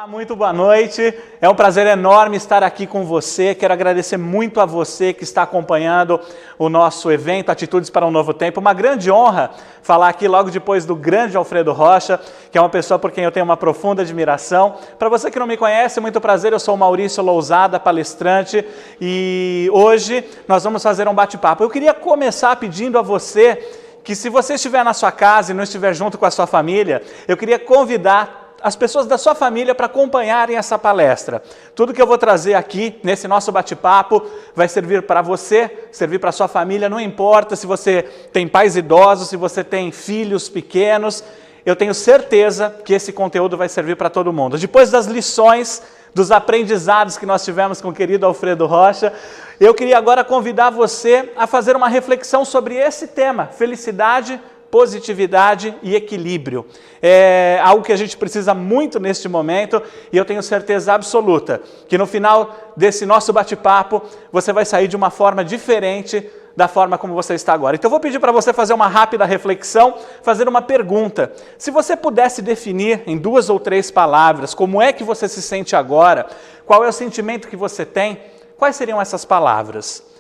Olá, muito boa noite. É um prazer enorme estar aqui com você. Quero agradecer muito a você que está acompanhando o nosso evento Atitudes para um Novo Tempo. Uma grande honra falar aqui logo depois do grande Alfredo Rocha, que é uma pessoa por quem eu tenho uma profunda admiração. Para você que não me conhece, muito prazer, eu sou o Maurício Lousada, palestrante, e hoje nós vamos fazer um bate-papo. Eu queria começar pedindo a você que, se você estiver na sua casa e não estiver junto com a sua família, eu queria convidar as pessoas da sua família para acompanharem essa palestra. Tudo que eu vou trazer aqui, nesse nosso bate-papo, vai servir para você, servir para a sua família, não importa se você tem pais idosos, se você tem filhos pequenos, eu tenho certeza que esse conteúdo vai servir para todo mundo. Depois das lições, dos aprendizados que nós tivemos com o querido Alfredo Rocha, eu queria agora convidar você a fazer uma reflexão sobre esse tema, felicidade, positividade e equilíbrio. É algo que a gente precisa muito neste momento e eu tenho certeza absoluta que no final desse nosso bate-papo você vai sair de uma forma diferente da forma como você está agora. Então eu vou pedir para você fazer uma rápida reflexão, fazer uma pergunta. Se você pudesse definir em 2 ou 3 palavras como é que você se sente agora, qual é o sentimento que você tem, quais seriam essas palavras?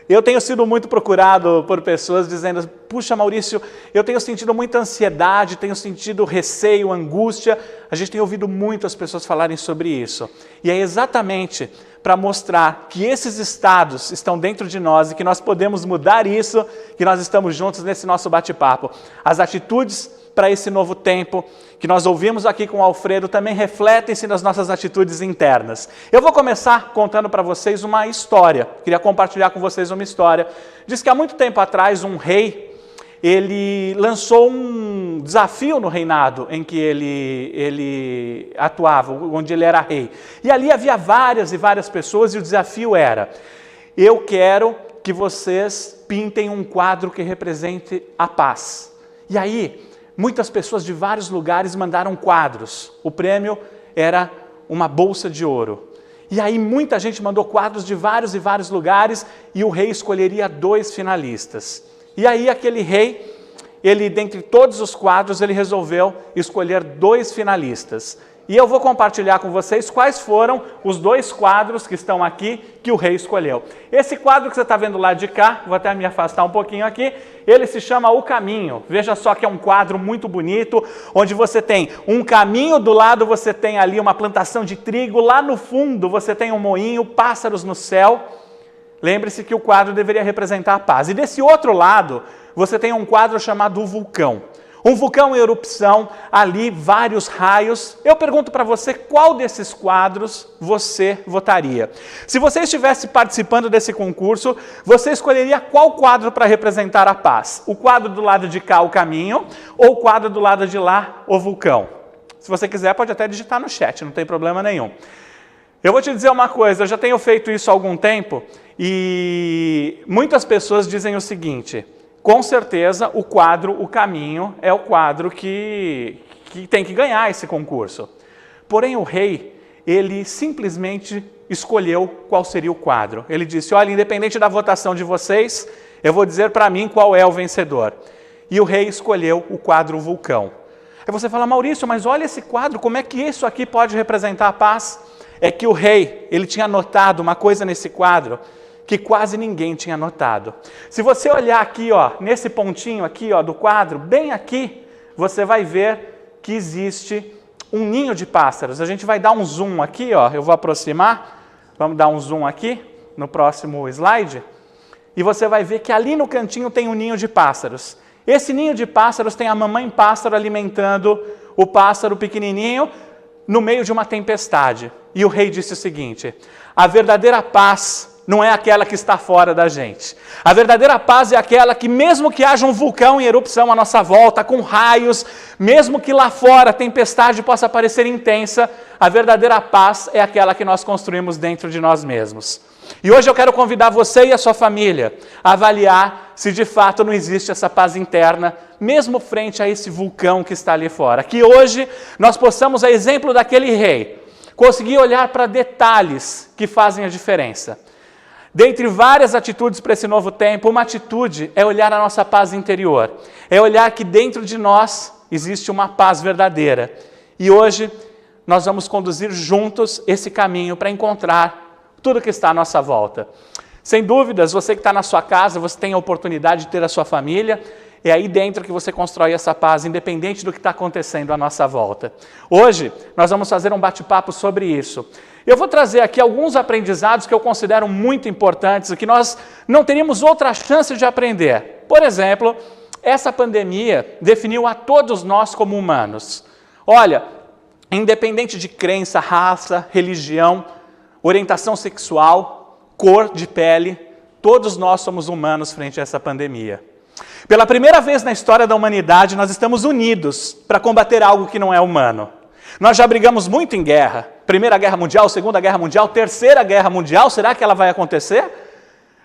Eu tenho sido muito procurado por pessoas dizendo: puxa, Maurício, eu tenho sentido muita ansiedade, tenho sentido receio, angústia. A gente tem ouvido muitas pessoas falarem sobre isso. E é exatamente para mostrar que esses estados estão dentro de nós e que nós podemos mudar isso, que nós estamos juntos nesse nosso bate-papo. As atitudes para esse novo tempo que nós ouvimos aqui com o Alfredo também refletem-se nas nossas atitudes internas. Eu vou começar contando para vocês uma história. Queria compartilhar com vocês uma história. Diz que há muito tempo atrás um rei, ele lançou um desafio no reinado em que ele atuava, onde ele era rei. E ali havia várias e várias pessoas e o desafio era: eu quero que vocês pintem um quadro que represente a paz. E aí, muitas pessoas de vários lugares mandaram quadros. O prêmio era uma bolsa de ouro. E aí muita gente mandou quadros de vários e vários lugares e o rei escolheria 2 finalistas. E aí aquele rei, dentre todos os quadros, ele resolveu escolher 2 finalistas. E eu vou compartilhar com vocês quais foram os 2 quadros que estão aqui que o rei escolheu. Esse quadro que você está vendo lá de cá, vou até me afastar um pouquinho aqui, ele se chama O Caminho. Veja só que é um quadro muito bonito, onde você tem um caminho, do lado você tem ali uma plantação de trigo, lá no fundo você tem um moinho, pássaros no céu. Lembre-se que o quadro deveria representar a paz. E desse outro lado, você tem um quadro chamado O Vulcão. Um vulcão em erupção, ali vários raios. Eu pergunto para você, qual desses quadros você votaria? Se você estivesse participando desse concurso, você escolheria qual quadro para representar a paz? O quadro do lado de cá, o caminho, ou o quadro do lado de lá, o vulcão? Se você quiser, pode até digitar no chat, não tem problema nenhum. Eu vou te dizer uma coisa, eu já tenho feito isso há algum tempo, e muitas pessoas dizem o seguinte: com certeza, o quadro O Caminho é o quadro que tem que ganhar esse concurso. Porém, o rei, ele simplesmente escolheu qual seria o quadro. Ele disse: olha, independente da votação de vocês, eu vou dizer para mim qual é o vencedor. E o rei escolheu o quadro Vulcão. Aí você fala: Maurício, mas olha esse quadro, como é que isso aqui pode representar a paz? É que o rei, ele tinha notado uma coisa nesse quadro que quase ninguém tinha notado. Se você olhar aqui, ó, nesse pontinho aqui, ó, do quadro, bem aqui, você vai ver que existe um ninho de pássaros. A gente vai dar um zoom aqui, ó, eu vou aproximar, vamos dar um zoom aqui, no próximo slide, e você vai ver que ali no cantinho tem um ninho de pássaros. Esse ninho de pássaros tem a mamãe pássaro alimentando o pássaro pequenininho no meio de uma tempestade. E o rei disse o seguinte: a verdadeira paz não é aquela que está fora da gente. A verdadeira paz é aquela que, mesmo que haja um vulcão em erupção à nossa volta, com raios, mesmo que lá fora a tempestade possa parecer intensa, a verdadeira paz é aquela que nós construímos dentro de nós mesmos. E hoje eu quero convidar você e a sua família a avaliar se de fato não existe essa paz interna, mesmo frente a esse vulcão que está ali fora. Que hoje nós possamos, a exemplo daquele rei, conseguir olhar para detalhes que fazem a diferença. Dentre várias atitudes para esse novo tempo, uma atitude é olhar a nossa paz interior. É olhar que dentro de nós existe uma paz verdadeira. E hoje nós vamos conduzir juntos esse caminho para encontrar tudo que está à nossa volta. Sem dúvidas, você que está na sua casa, você tem a oportunidade de ter a sua família, é aí dentro que você constrói essa paz, independente do que está acontecendo à nossa volta. Hoje, nós vamos fazer um bate-papo sobre isso. Eu vou trazer aqui alguns aprendizados que eu considero muito importantes e que nós não teríamos outra chance de aprender. Por exemplo, essa pandemia definiu a todos nós como humanos. Olha, independente de crença, raça, religião, orientação sexual, cor de pele, todos nós somos humanos frente a essa pandemia. Pela primeira vez na história da humanidade, nós estamos unidos para combater algo que não é humano. Nós já brigamos muito em guerra. Primeira Guerra Mundial, Segunda Guerra Mundial, Terceira Guerra Mundial. Será que ela vai acontecer?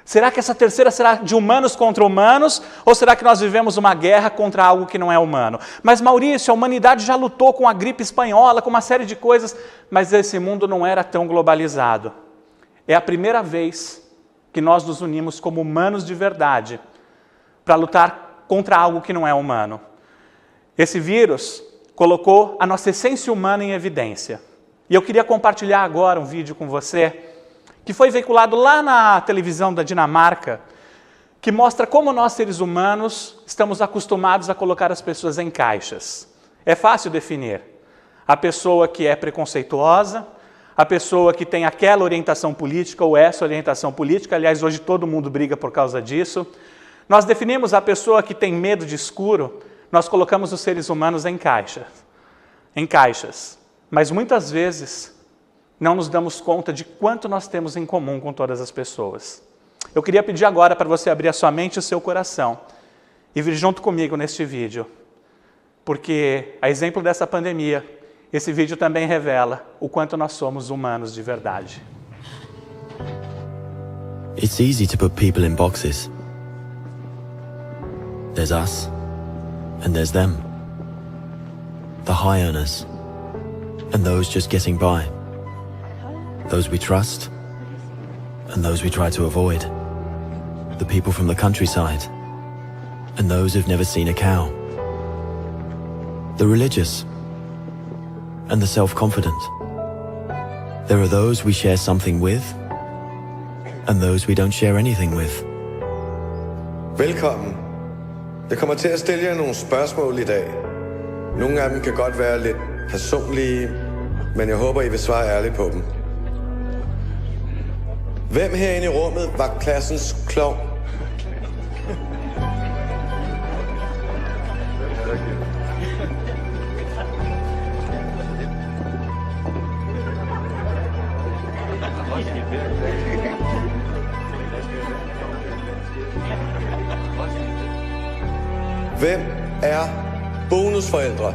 Será que essa terceira será de humanos contra humanos? Ou será que nós vivemos uma guerra contra algo que não é humano? Mas Maurício, a humanidade já lutou com a gripe espanhola, com uma série de coisas, mas esse mundo não era tão globalizado. É a primeira vez que nós nos unimos como humanos de verdade para lutar contra algo que não é humano. Esse vírus colocou a nossa essência humana em evidência. E eu queria compartilhar agora um vídeo com você, que foi veiculado lá na televisão da Dinamarca, que mostra como nós, seres humanos, estamos acostumados a colocar as pessoas em caixas. É fácil definir. A pessoa que é preconceituosa, a pessoa que tem aquela orientação política ou essa orientação política, aliás, hoje todo mundo briga por causa disso. Nós definimos a pessoa que tem medo de escuro, nós colocamos os seres humanos em caixas. Mas muitas vezes não nos damos conta de quanto nós temos em comum com todas as pessoas. Eu queria pedir agora para você abrir a sua mente e o seu coração e vir junto comigo neste vídeo, porque, a exemplo dessa pandemia, esse vídeo também revela o quanto nós somos humanos de verdade. It's easy to put people in boxes. There's us, and there's them. The high earners, and those just getting by. Those we trust, and those we try to avoid. The people from the countryside, and those who've never seen a cow. The religious, and the self-confident. There are those we share something with, and those we don't share anything with. Velkommen. Jeg kommer til at stille jer nogle spørgsmål i dag. Nogle af dem kan godt være lidt personlige, men jeg håber, I vil svare ærligt på dem. Hvem herinde i rummet var klassens klovn? Hvem er bonusforældre?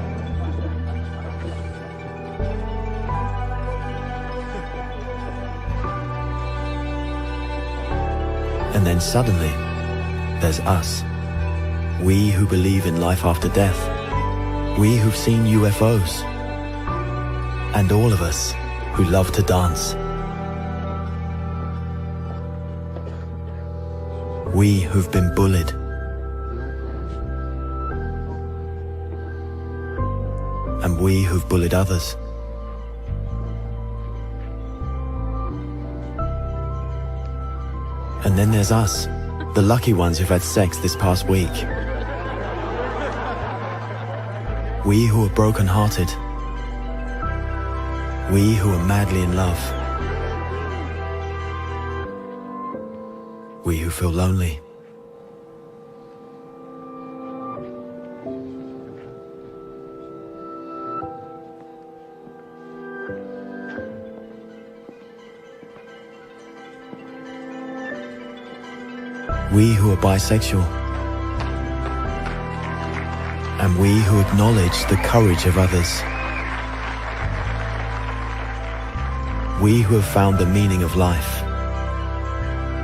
And then suddenly, there's us. We who believe in life after death. We who've seen UFOs. And all of us who love to dance. We who've been bullied. And we who've bullied others. And then there's us, the lucky ones who've had sex this past week. We who are broken-hearted. We who are madly in love. We who feel lonely. We who are bisexual. And we who acknowledge the courage of others. We who have found the meaning of life.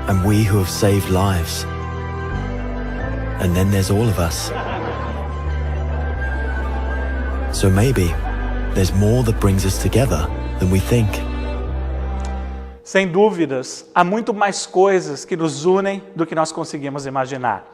And we who have saved lives. And then there's all of us. So maybe there's more that brings us together than we think. Sem dúvidas, há muito mais coisas que nos unem do que nós conseguimos imaginar.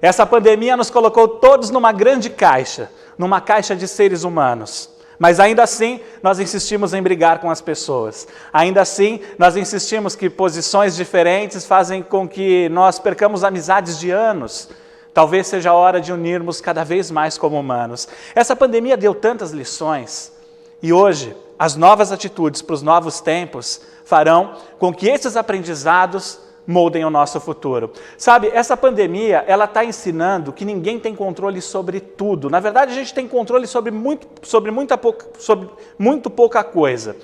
Essa pandemia nos colocou todos numa grande caixa, numa caixa de seres humanos. Mas ainda assim, nós insistimos em brigar com as pessoas. Ainda assim, nós insistimos que posições diferentes fazem com que nós percamos amizades de anos. Talvez seja a hora de unirmos cada vez mais como humanos. Essa pandemia deu tantas lições e hoje as novas atitudes para os novos tempos farão com que esses aprendizados moldem o nosso futuro. Sabe, essa pandemia, ela está ensinando que ninguém tem controle sobre tudo. Na verdade, a gente tem controle sobre muito pouca coisa.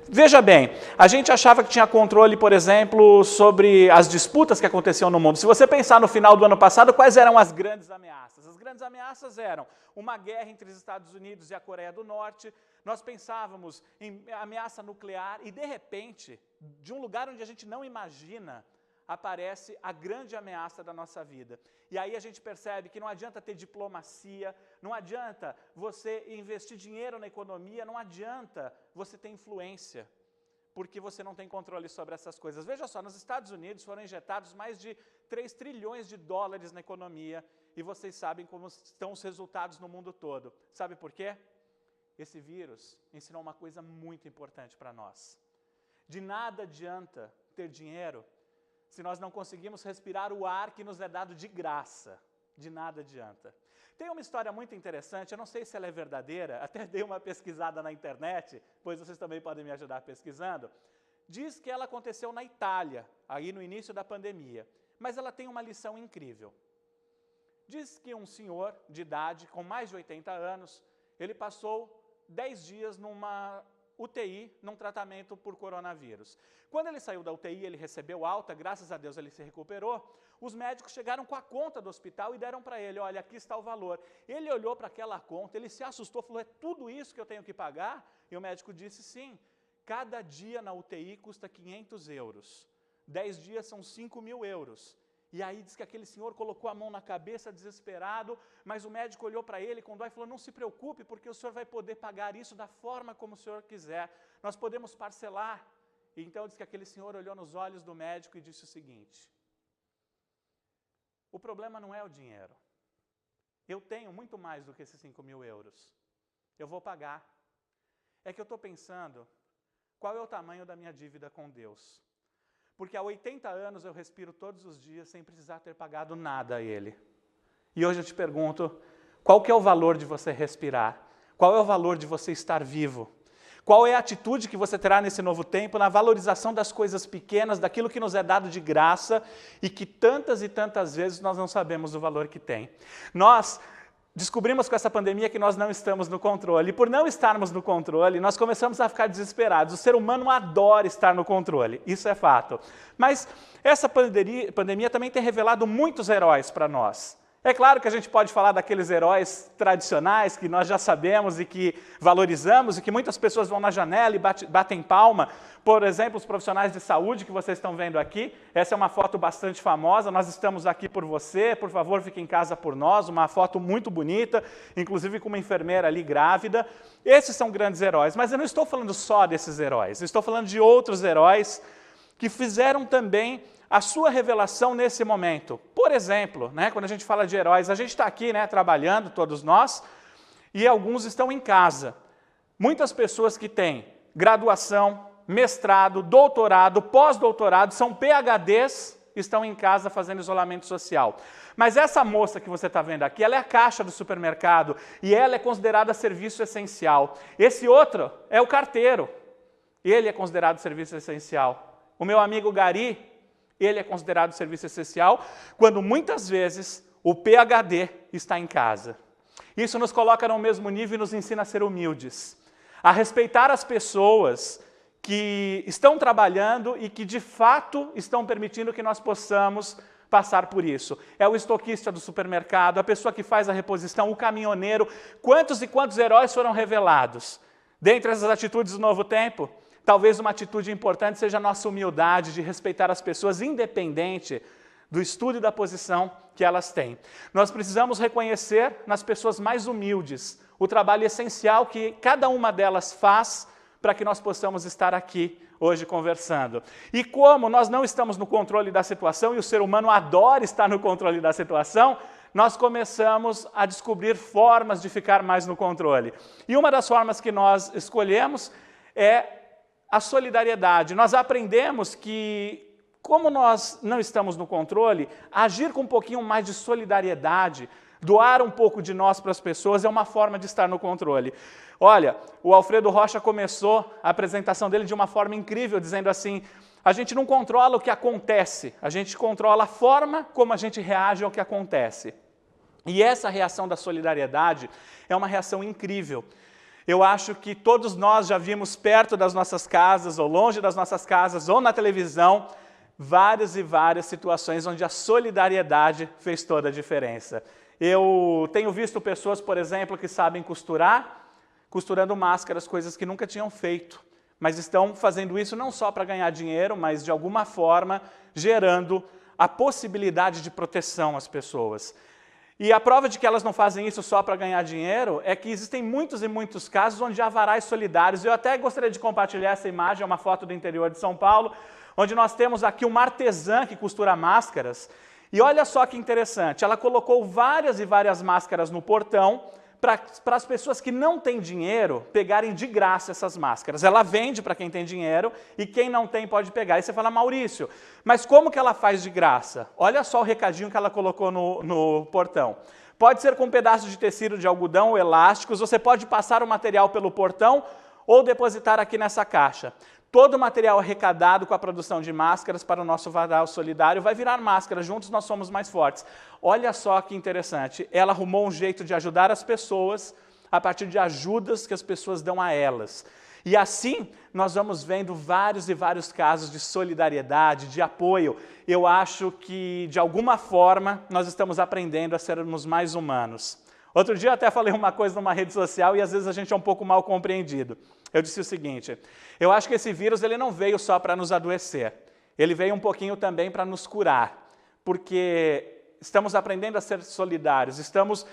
Veja bem, a gente achava que tinha controle, por exemplo, sobre as disputas que aconteciam no mundo. Se você pensar no final do ano passado, quais eram as grandes ameaças? As grandes ameaças eram uma guerra entre os Estados Unidos e a Coreia do Norte. Nós pensávamos em ameaça nuclear e, de repente, de um lugar onde a gente não imagina, aparece a grande ameaça da nossa vida. E aí a gente percebe que não adianta ter diplomacia, não adianta você investir dinheiro na economia, não adianta você ter influência, porque você não tem controle sobre essas coisas. Veja só, nos Estados Unidos foram injetados mais de 3 trilhões de dólares na economia, e vocês sabem como estão os resultados no mundo todo. Sabe por quê? Esse vírus ensinou uma coisa muito importante para nós. De nada adianta ter dinheiro se nós não conseguimos respirar o ar que nos é dado de graça. De nada adianta. Tem uma história muito interessante, eu não sei se ela é verdadeira, até dei uma pesquisada na internet, pois vocês também podem me ajudar pesquisando. Diz que ela aconteceu na Itália, aí no início da pandemia, mas ela tem uma lição incrível. Diz que um senhor de idade, com mais de 80 anos, ele passou 10 dias numa UTI, num tratamento por coronavírus. Quando ele saiu da UTI, ele recebeu alta, graças a Deus ele se recuperou, os médicos chegaram com a conta do hospital e deram para ele, olha, aqui está o valor. Ele olhou para aquela conta, ele se assustou, falou, é tudo isso que eu tenho que pagar? E o médico disse, sim, cada dia na UTI custa 500 euros, 10 dias são 5.000 euros. E aí diz que aquele senhor colocou a mão na cabeça desesperado, mas o médico olhou para ele com dó e falou, não se preocupe, porque o senhor vai poder pagar isso da forma como o senhor quiser, nós podemos parcelar. E então diz que aquele senhor olhou nos olhos do médico e disse o seguinte, o problema não é o dinheiro, eu tenho muito mais do que esses 5.000 euros, eu vou pagar. É que eu estou pensando, qual é o tamanho da minha dívida com Deus? Porque há 80 anos eu respiro todos os dias sem precisar ter pagado nada a Ele. E hoje eu te pergunto, qual que é o valor de você respirar? Qual é o valor de você estar vivo? Qual é a atitude que você terá nesse novo tempo na valorização das coisas pequenas, daquilo que nos é dado de graça e que tantas e tantas vezes nós não sabemos o valor que tem? Nós descobrimos com essa pandemia que nós não estamos no controle. E por não estarmos no controle, nós começamos a ficar desesperados. O ser humano adora estar no controle, isso é fato. Mas essa pandemia também tem revelado muitos heróis para nós. É claro que a gente pode falar daqueles heróis tradicionais que nós já sabemos e que valorizamos e que muitas pessoas vão na janela e batem palma. Por exemplo, os profissionais de saúde que vocês estão vendo aqui. Essa é uma foto bastante famosa, nós estamos aqui por você, por favor fique em casa por nós, uma foto muito bonita, inclusive com uma enfermeira ali grávida. Esses são grandes heróis, mas eu não estou falando só desses heróis, estou falando de outros heróis que fizeram também a sua revelação nesse momento. Por exemplo, quando a gente fala de heróis, a gente está aqui trabalhando, todos nós, e alguns estão em casa. Muitas pessoas que têm graduação, mestrado, doutorado, pós-doutorado, são PhDs, estão em casa fazendo isolamento social. Mas essa moça que você está vendo aqui, ela é a caixa do supermercado e ela é considerada serviço essencial. Esse outro é o carteiro, ele é considerado serviço essencial. O meu amigo Gari, ele é considerado serviço essencial, quando muitas vezes o PhD está em casa. Isso nos coloca no mesmo nível e nos ensina a ser humildes, a respeitar as pessoas que estão trabalhando e que de fato estão permitindo que nós possamos passar por isso. É o estoquista do supermercado, a pessoa que faz a reposição, o caminhoneiro. Quantos e quantos heróis foram revelados? Dentre essas atitudes do novo tempo, talvez uma atitude importante seja a nossa humildade de respeitar as pessoas, independente do estudo e da posição que elas têm. Nós precisamos reconhecer nas pessoas mais humildes o trabalho essencial que cada uma delas faz para que nós possamos estar aqui hoje conversando. E como nós não estamos no controle da situação e o ser humano adora estar no controle da situação, nós começamos a descobrir formas de ficar mais no controle. E uma das formas que nós escolhemos é a solidariedade. Nós aprendemos que, como nós não estamos no controle, agir com um pouquinho mais de solidariedade, doar um pouco de nós para as pessoas é uma forma de estar no controle. Olha, o Alfredo Rocha começou a apresentação dele de uma forma incrível, dizendo assim: a gente não controla o que acontece, a gente controla a forma como a gente reage ao que acontece. E essa reação da solidariedade é uma reação incrível. Eu acho que todos nós já vimos perto das nossas casas, ou longe das nossas casas, ou na televisão, várias e várias situações onde a solidariedade fez toda a diferença. Eu tenho visto pessoas, por exemplo, que sabem costurar, costurando máscaras, coisas que nunca tinham feito, mas estão fazendo isso não só para ganhar dinheiro, mas de alguma forma gerando a possibilidade de proteção às pessoas. E a prova de que elas não fazem isso só para ganhar dinheiro é que existem muitos e muitos casos onde há varais solidários. Eu até gostaria de compartilhar essa imagem, é uma foto do interior de São Paulo, onde nós temos aqui uma artesã que costura máscaras. E olha só que interessante, ela colocou várias e várias máscaras no portão para as pessoas que não têm dinheiro pegarem de graça essas máscaras. Ela vende para quem tem dinheiro e quem não tem pode pegar. E você fala: Maurício, mas como que ela faz de graça? Olha só o recadinho que ela colocou no portão. Pode ser com um pedaço de tecido de algodão ou elásticos, você pode passar o material pelo portão ou depositar aqui nessa caixa. Todo o material arrecadado com a produção de máscaras para o nosso varal solidário vai virar máscara. Juntos nós somos mais fortes. Olha só que interessante. Ela arrumou um jeito de ajudar as pessoas a partir de ajudas que as pessoas dão a elas. E assim nós vamos vendo vários e vários casos de solidariedade, de apoio. Eu acho que, de alguma forma, nós estamos aprendendo a sermos mais humanos. Outro dia eu até falei uma coisa numa rede social e às vezes a gente é um pouco mal compreendido. Eu disse o seguinte: eu acho que esse vírus ele não veio só para nos adoecer, ele veio um pouquinho também para nos curar, porque estamos aprendendo a ser solidários, estamos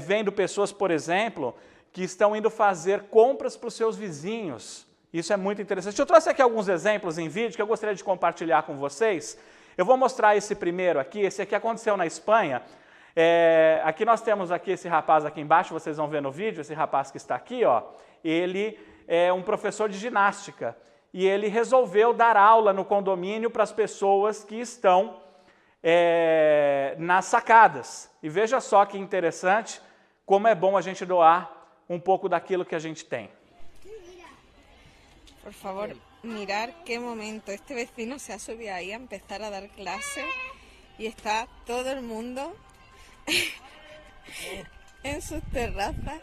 vendo pessoas, por exemplo, que estão indo fazer compras para os seus vizinhos. Isso é muito interessante. Eu trouxe aqui alguns exemplos em vídeo que eu gostaria de compartilhar com vocês. Eu vou mostrar esse primeiro aqui, esse aqui aconteceu na Espanha. Aqui nós temos aqui esse rapaz aqui embaixo, vocês vão ver no vídeo, esse rapaz que está aqui, ó, ele é um professor de ginástica e ele resolveu dar aula no condomínio para as pessoas que estão nas sacadas. E veja só que interessante, como é bom a gente doar um pouco daquilo que a gente tem. Por favor, mirar qué momento este vecino se ha subido ahí a empezar a dar clase y está todo el mundo en sus terrazas.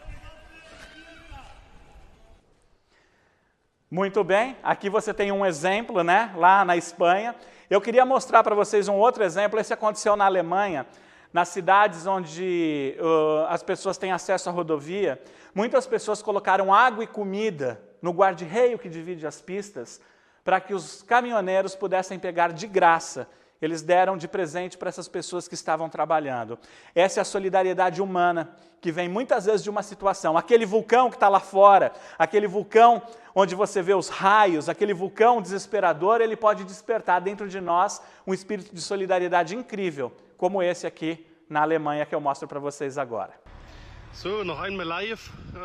Muito bem, aqui você tem um exemplo, né, lá na Espanha. Eu queria mostrar para vocês um outro exemplo, esse aconteceu na Alemanha, nas cidades onde as pessoas têm acesso à rodovia. Muitas pessoas colocaram água e comida no guarda-reio que divide as pistas para que os caminhoneiros pudessem pegar de graça. Eles deram de presente para essas pessoas que estavam trabalhando. Essa é a solidariedade humana, que vem muitas vezes de uma situação. Aquele vulcão que está lá fora, aquele vulcão onde você vê os raios, aquele vulcão desesperador, ele pode despertar dentro de nós um espírito de solidariedade incrível, como esse aqui na Alemanha que eu mostro para vocês agora. So, noch einmal live,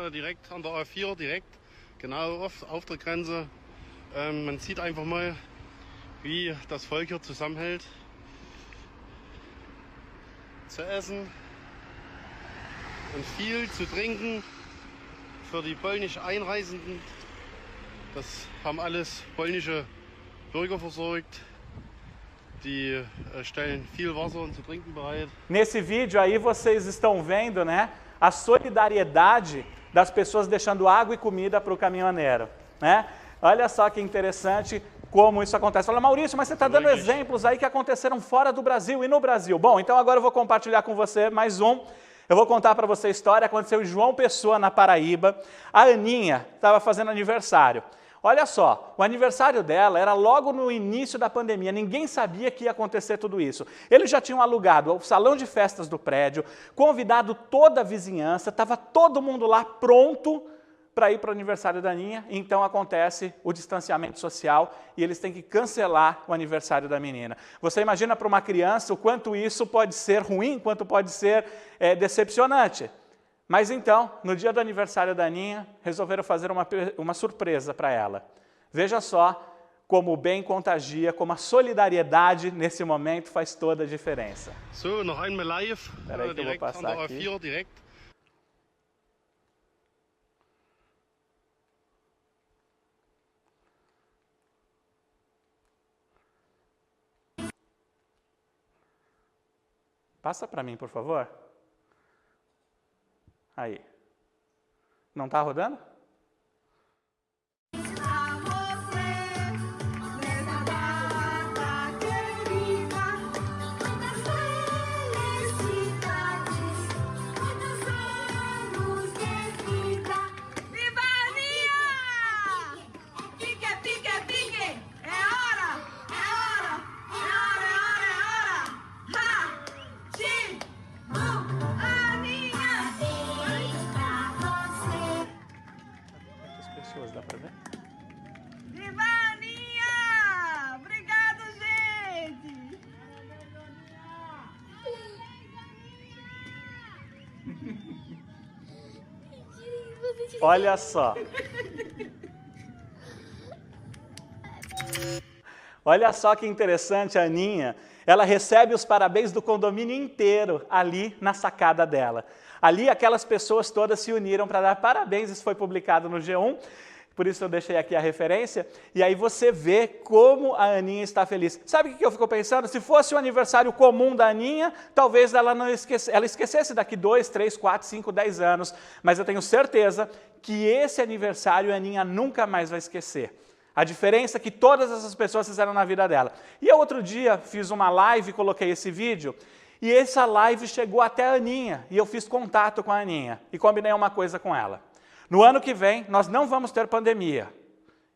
direkt an der A4, direkt, genau auf der Grenze. Man sieht einfach mal, wie das Volk hier zusammenhält. Zu essen und viel zu trinken für die polnisch Einreisenden. Das haben alles polnische Bürger versorgt. Die stellen viel Wasser und zu trinken bereit. Nesse vídeo aí vocês estão vendo, né, a solidariedade das pessoas deixando água e comida para o caminhoneiro, né? Olha só que interessante como isso acontece. Fala: Maurício, mas você está dando exemplos aí que aconteceram fora do Brasil e no Brasil. Bom, então agora eu vou compartilhar com você mais um. Eu vou contar para você a história, aconteceu em João Pessoa, na Paraíba. A Aninha estava fazendo aniversário. Olha só, o aniversário dela era logo no início da pandemia, ninguém sabia que ia acontecer tudo isso. Eles já tinham alugado o salão de festas do prédio, convidado toda a vizinhança, estava todo mundo lá pronto para ir para o aniversário da Aninha, e então acontece o distanciamento social e eles têm que cancelar o aniversário da menina. Você imagina para uma criança o quanto isso pode ser ruim, quanto pode ser decepcionante. Mas então, no dia do aniversário da Aninha, resolveram fazer uma surpresa para ela. Veja só como o bem contagia, como a solidariedade nesse momento faz toda a diferença. So, noch einmal live, Peraí que eu vou direkt an passar der aqui. A4, direkt. Passa para mim, por favor. Aí. Não está rodando? Viva a Aninha! Pique, pique, pique! É hora! É hora! É hora, é hora, é hora! Ha! Ti! Aninha! Quantas pessoas dá para ver? Viva a Aninha! Obrigado, gente! Olha só. Olha só que interessante a Aninha. Ela recebe os parabéns do condomínio inteiro ali na sacada dela. Ali aquelas pessoas todas se uniram para dar parabéns. Isso foi publicado no G1. Por isso eu deixei aqui a referência, e aí você vê como a Aninha está feliz. Sabe o que eu fico pensando? Se fosse o aniversário comum da Aninha, talvez ela esquecesse daqui 2, 3, 4, 5, 10 anos, mas eu tenho certeza que esse aniversário a Aninha nunca mais vai esquecer. A diferença que todas essas pessoas fizeram na vida dela. E eu outro dia fiz uma live e coloquei esse vídeo, e essa live chegou até a Aninha, e eu fiz contato com a Aninha, e combinei uma coisa com ela. No ano que vem, nós não vamos ter pandemia.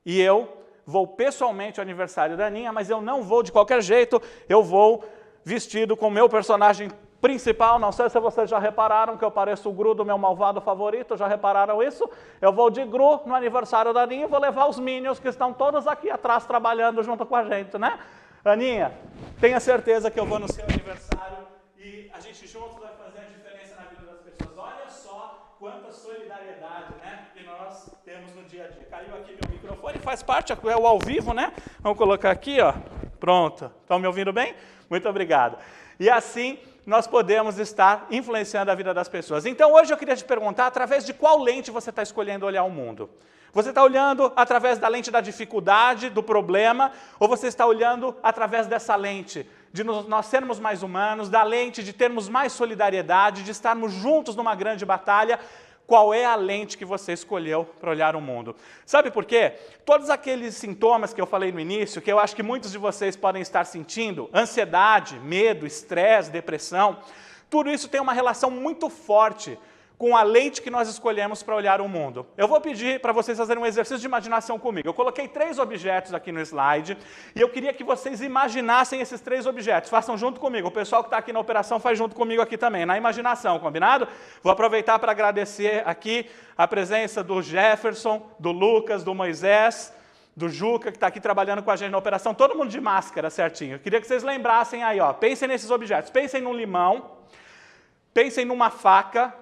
E eu vou pessoalmente ao aniversário da Aninha, mas eu não vou de qualquer jeito, eu vou vestido com o meu personagem principal. Não sei se vocês já repararam que eu pareço o Gru do meu malvado favorito, já repararam isso? Eu vou de Gru no aniversário da Aninha e vou levar os Minions que estão todos aqui atrás trabalhando junto com a gente, né? Aninha, tenha certeza que eu vou no seu aniversário e a gente juntos vai fazer a diferença na vida das pessoas. Olha só quanta solidariedade, né, que nós temos no dia a dia. Caiu aqui meu microfone, faz parte, é o ao vivo, né? Vamos colocar aqui, ó. Pronto. Estão me ouvindo bem? Muito obrigado. E assim nós podemos estar influenciando a vida das pessoas. Então hoje eu queria te perguntar, através de qual lente você está escolhendo olhar o mundo? Você está olhando através da lente da dificuldade, do problema, ou você está olhando através dessa lente de nós sermos mais humanos, da lente de termos mais solidariedade, de estarmos juntos numa grande batalha? Qual é a lente que você escolheu para olhar o mundo? Sabe por quê? Todos aqueles sintomas que eu falei no início, que eu acho que muitos de vocês podem estar sentindo, ansiedade, medo, estresse, depressão, tudo isso tem uma relação muito forte com a lente que nós escolhemos para olhar o mundo. Eu vou pedir para vocês fazerem um exercício de imaginação comigo. Eu coloquei 3 objetos aqui no slide e eu queria que vocês imaginassem esses 3 objetos. Façam junto comigo. O pessoal que está aqui na operação faz junto comigo aqui também, na imaginação, combinado? Vou aproveitar para agradecer aqui a presença do Jefferson, do Lucas, do Moisés, do Juca, que está aqui trabalhando com a gente na operação. Todo mundo de máscara, certinho. Eu queria que vocês lembrassem aí, ó. Pensem nesses objetos. Pensem num limão, pensem numa faca,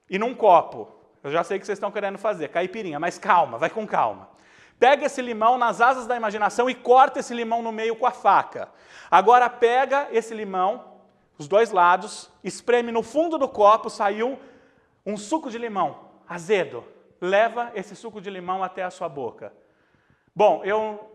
e num copo. Eu já sei o que vocês estão querendo fazer, caipirinha, mas calma, vai com calma. Pega esse limão nas asas da imaginação e corta esse limão no meio com a faca. Agora pega esse limão, os 2 lados, espreme no fundo do copo, saiu um suco de limão, azedo. Leva esse suco de limão até a sua boca. Bom, eu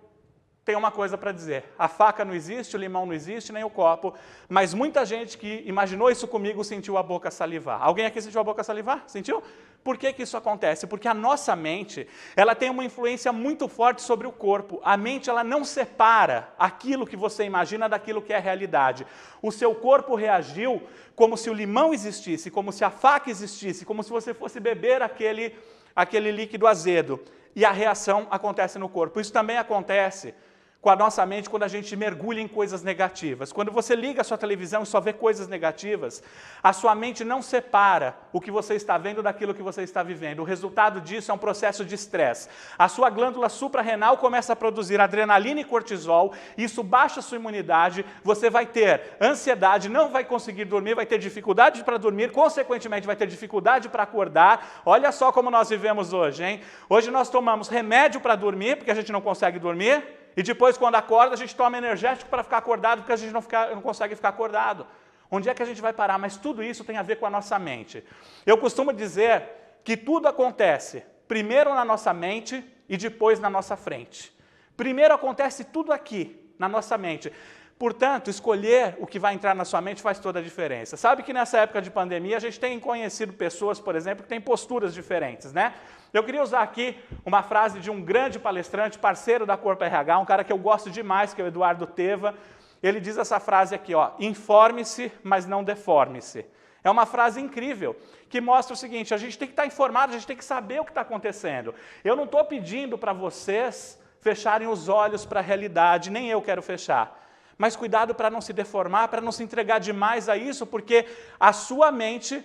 tenho uma coisa para dizer. A faca não existe, o limão não existe, nem o copo, mas muita gente que imaginou isso comigo sentiu a boca salivar. Alguém aqui sentiu a boca salivar? Sentiu? Por que que isso acontece? Porque a nossa mente, ela tem uma influência muito forte sobre o corpo. A mente, ela não separa aquilo que você imagina daquilo que é realidade. O seu corpo reagiu como se o limão existisse, como se a faca existisse, como se você fosse beber aquele líquido azedo. E a reação acontece no corpo. Isso também acontece com a nossa mente quando a gente mergulha em coisas negativas. Quando você liga a sua televisão e só vê coisas negativas, a sua mente não separa o que você está vendo daquilo que você está vivendo. O resultado disso é um processo de estresse. A sua glândula suprarrenal começa a produzir adrenalina e cortisol, isso baixa a sua imunidade, você vai ter ansiedade, não vai conseguir dormir, vai ter dificuldade para dormir, consequentemente vai ter dificuldade para acordar. Olha só como nós vivemos hoje, hein? Hoje nós tomamos remédio para dormir, porque a gente não consegue dormir, e depois, quando acorda, a gente toma energético para ficar acordado, porque a gente não consegue ficar acordado. Onde é que a gente vai parar? Mas tudo isso tem a ver com a nossa mente. Eu costumo dizer que tudo acontece primeiro na nossa mente e depois na nossa frente. Primeiro acontece tudo aqui, na nossa mente. Portanto, escolher o que vai entrar na sua mente faz toda a diferença. Sabe que nessa época de pandemia a gente tem conhecido pessoas, por exemplo, que têm posturas diferentes, né? Eu queria usar aqui uma frase de um grande palestrante, parceiro da Corpo RH, um cara que eu gosto demais, que é o Eduardo Teva. Ele diz essa frase aqui, ó: informe-se, mas não deforme-se. É uma frase incrível, que mostra o seguinte: a gente tem que estar informado, a gente tem que saber o que está acontecendo. Eu não estou pedindo para vocês fecharem os olhos para a realidade, nem eu quero fechar. Mas cuidado para não se deformar, para não se entregar demais a isso, porque a sua mente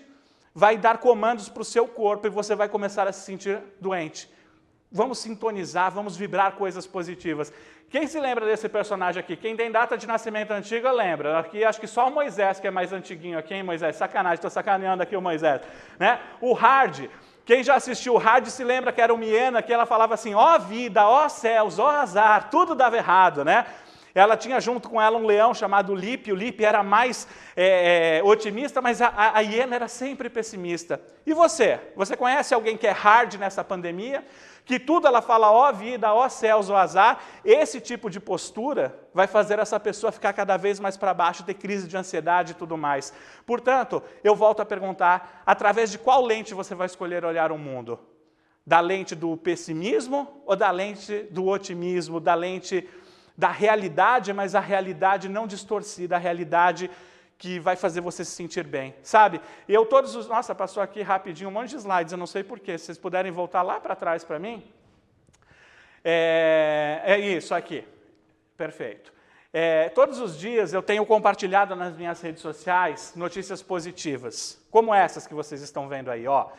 vai dar comandos para o seu corpo e você vai começar a se sentir doente. Vamos sintonizar, vamos vibrar coisas positivas. Quem se lembra desse personagem aqui? Quem tem data de nascimento antiga, lembra. Aqui acho que só o Moisés, que é mais antiguinho aqui, hein, Moisés? Sacanagem, estou sacaneando aqui o Moisés. Né? O Hard, quem já assistiu o Hard se lembra que era o Miena, que ela falava assim: ó vida, ó céus, ó azar, tudo dava errado, né? Ela tinha junto com ela um leão chamado Lipe. O Lipe era mais otimista, mas a hiena era sempre pessimista. E você? Você conhece alguém que é hard nessa pandemia? Que tudo ela fala, ó vida, ó céus, ó azar. Esse tipo de postura vai fazer essa pessoa ficar cada vez mais para baixo, ter crise de ansiedade e tudo mais. Portanto, eu volto a perguntar, através de qual lente você vai escolher olhar o mundo? Da lente do pessimismo ou da lente do otimismo, da lente da realidade, mas a realidade não distorcida, a realidade que vai fazer você se sentir bem, sabe? Eu todos os... Nossa, passou aqui rapidinho um monte de slides, eu não sei porquê, se vocês puderem voltar lá para trás para mim. É isso aqui, perfeito. Todos os dias eu tenho compartilhado nas minhas redes sociais notícias positivas, como essas que vocês estão vendo aí, ó.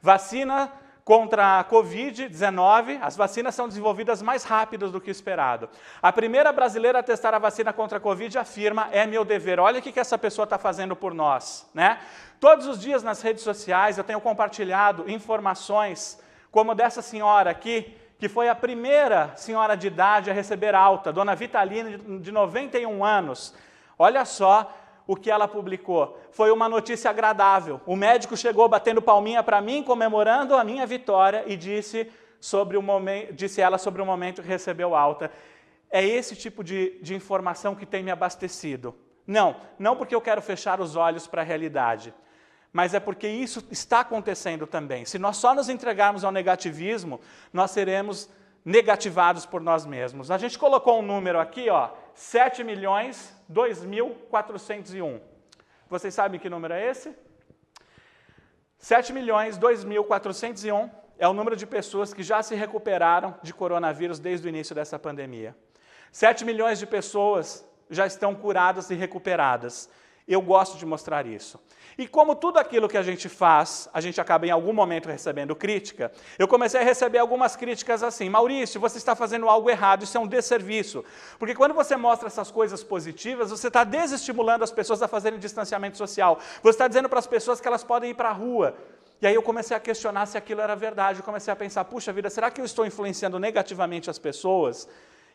Vacina contra a Covid-19, as vacinas são desenvolvidas mais rápidas do que esperado. A primeira brasileira a testar a vacina contra a Covid afirma: é meu dever. Olha o que essa pessoa está fazendo por nós, né? Todos os dias nas redes sociais eu tenho compartilhado informações como dessa senhora aqui, que foi a primeira senhora de idade a receber alta, Dona Vitalina, de 91 anos. Olha só o que ela publicou. Foi uma notícia agradável. O médico chegou batendo palminha para mim, comemorando a minha vitória, e disse ela sobre o momento que recebeu alta. É esse tipo de informação que tem me abastecido. Não porque eu quero fechar os olhos para a realidade, mas é porque isso está acontecendo também. Se nós só nos entregarmos ao negativismo, nós seremos negativados por nós mesmos. A gente colocou um número aqui, ó, 7.002.401. Vocês sabem que número é esse? 7.002.401 é o número de pessoas que já se recuperaram de coronavírus desde o início dessa pandemia. 7 milhões de pessoas já estão curadas e recuperadas. Eu gosto de mostrar isso. E como tudo aquilo que a gente faz, a gente acaba em algum momento recebendo crítica, eu comecei a receber algumas críticas assim: Maurício, você está fazendo algo errado, isso é um desserviço. Porque quando você mostra essas coisas positivas, você está desestimulando as pessoas a fazerem distanciamento social. Você está dizendo para as pessoas que elas podem ir para a rua. E aí eu comecei a questionar se aquilo era verdade. Eu comecei a pensar: puxa vida, será que eu estou influenciando negativamente as pessoas?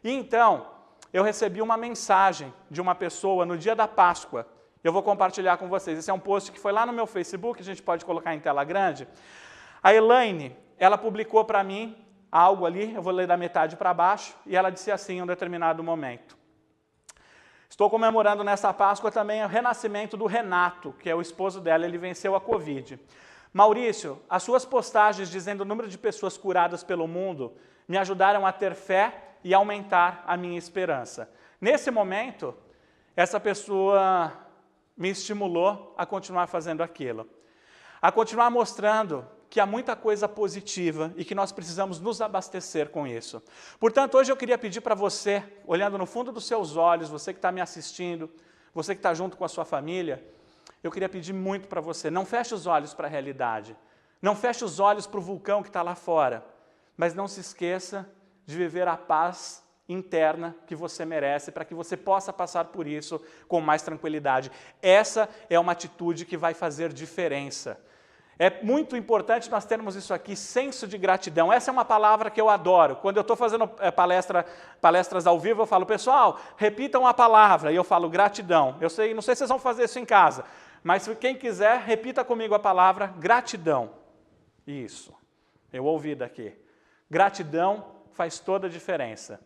E então, eu recebi uma mensagem de uma pessoa no dia da Páscoa. Eu vou compartilhar com vocês. Esse é um post que foi lá no meu Facebook, a gente pode colocar em tela grande. A Elaine, ela publicou para mim algo ali, eu vou ler da metade para baixo, e ela disse assim em um determinado momento: estou comemorando nessa Páscoa também o renascimento do Renato, que é o esposo dela, ele venceu a Covid. Maurício, as suas postagens dizendo o número de pessoas curadas pelo mundo me ajudaram a ter fé e aumentar a minha esperança. Nesse momento, essa pessoa me estimulou a continuar fazendo aquilo, a continuar mostrando que há muita coisa positiva e que nós precisamos nos abastecer com isso. Portanto, hoje eu queria pedir para você, olhando no fundo dos seus olhos, você que está me assistindo, você que está junto com a sua família, eu queria pedir muito para você, não feche os olhos para a realidade, não feche os olhos para o vulcão que está lá fora, mas não se esqueça de viver a paz interna que você merece, para que você possa passar por isso com mais tranquilidade. Essa é uma atitude que vai fazer diferença. É muito importante nós termos isso aqui, senso de gratidão. Essa é uma palavra que eu adoro. Quando eu estou fazendo palestras ao vivo, eu falo, pessoal, repitam a palavra, e eu falo gratidão. Eu sei, não sei se vocês vão fazer isso em casa, mas quem quiser, repita comigo a palavra gratidão. Isso, eu ouvi daqui. Gratidão faz toda a diferença.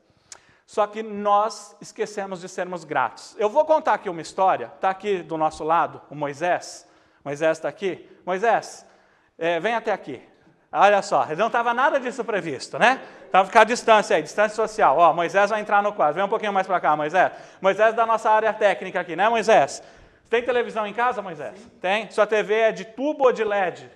Só que nós esquecemos de sermos gratos. Eu vou contar aqui uma história, está aqui do nosso lado, o Moisés. Moisés está aqui. Moisés, vem até aqui. Olha só, não estava nada disso previsto, né? Então ficar à distância aí, distância social. Ó, Moisés vai entrar no quadro. Vem um pouquinho mais para cá, Moisés. Moisés da nossa área técnica aqui, né, Moisés? Tem televisão em casa, Moisés? Sim. Tem? Sua TV é de tubo ou de LED?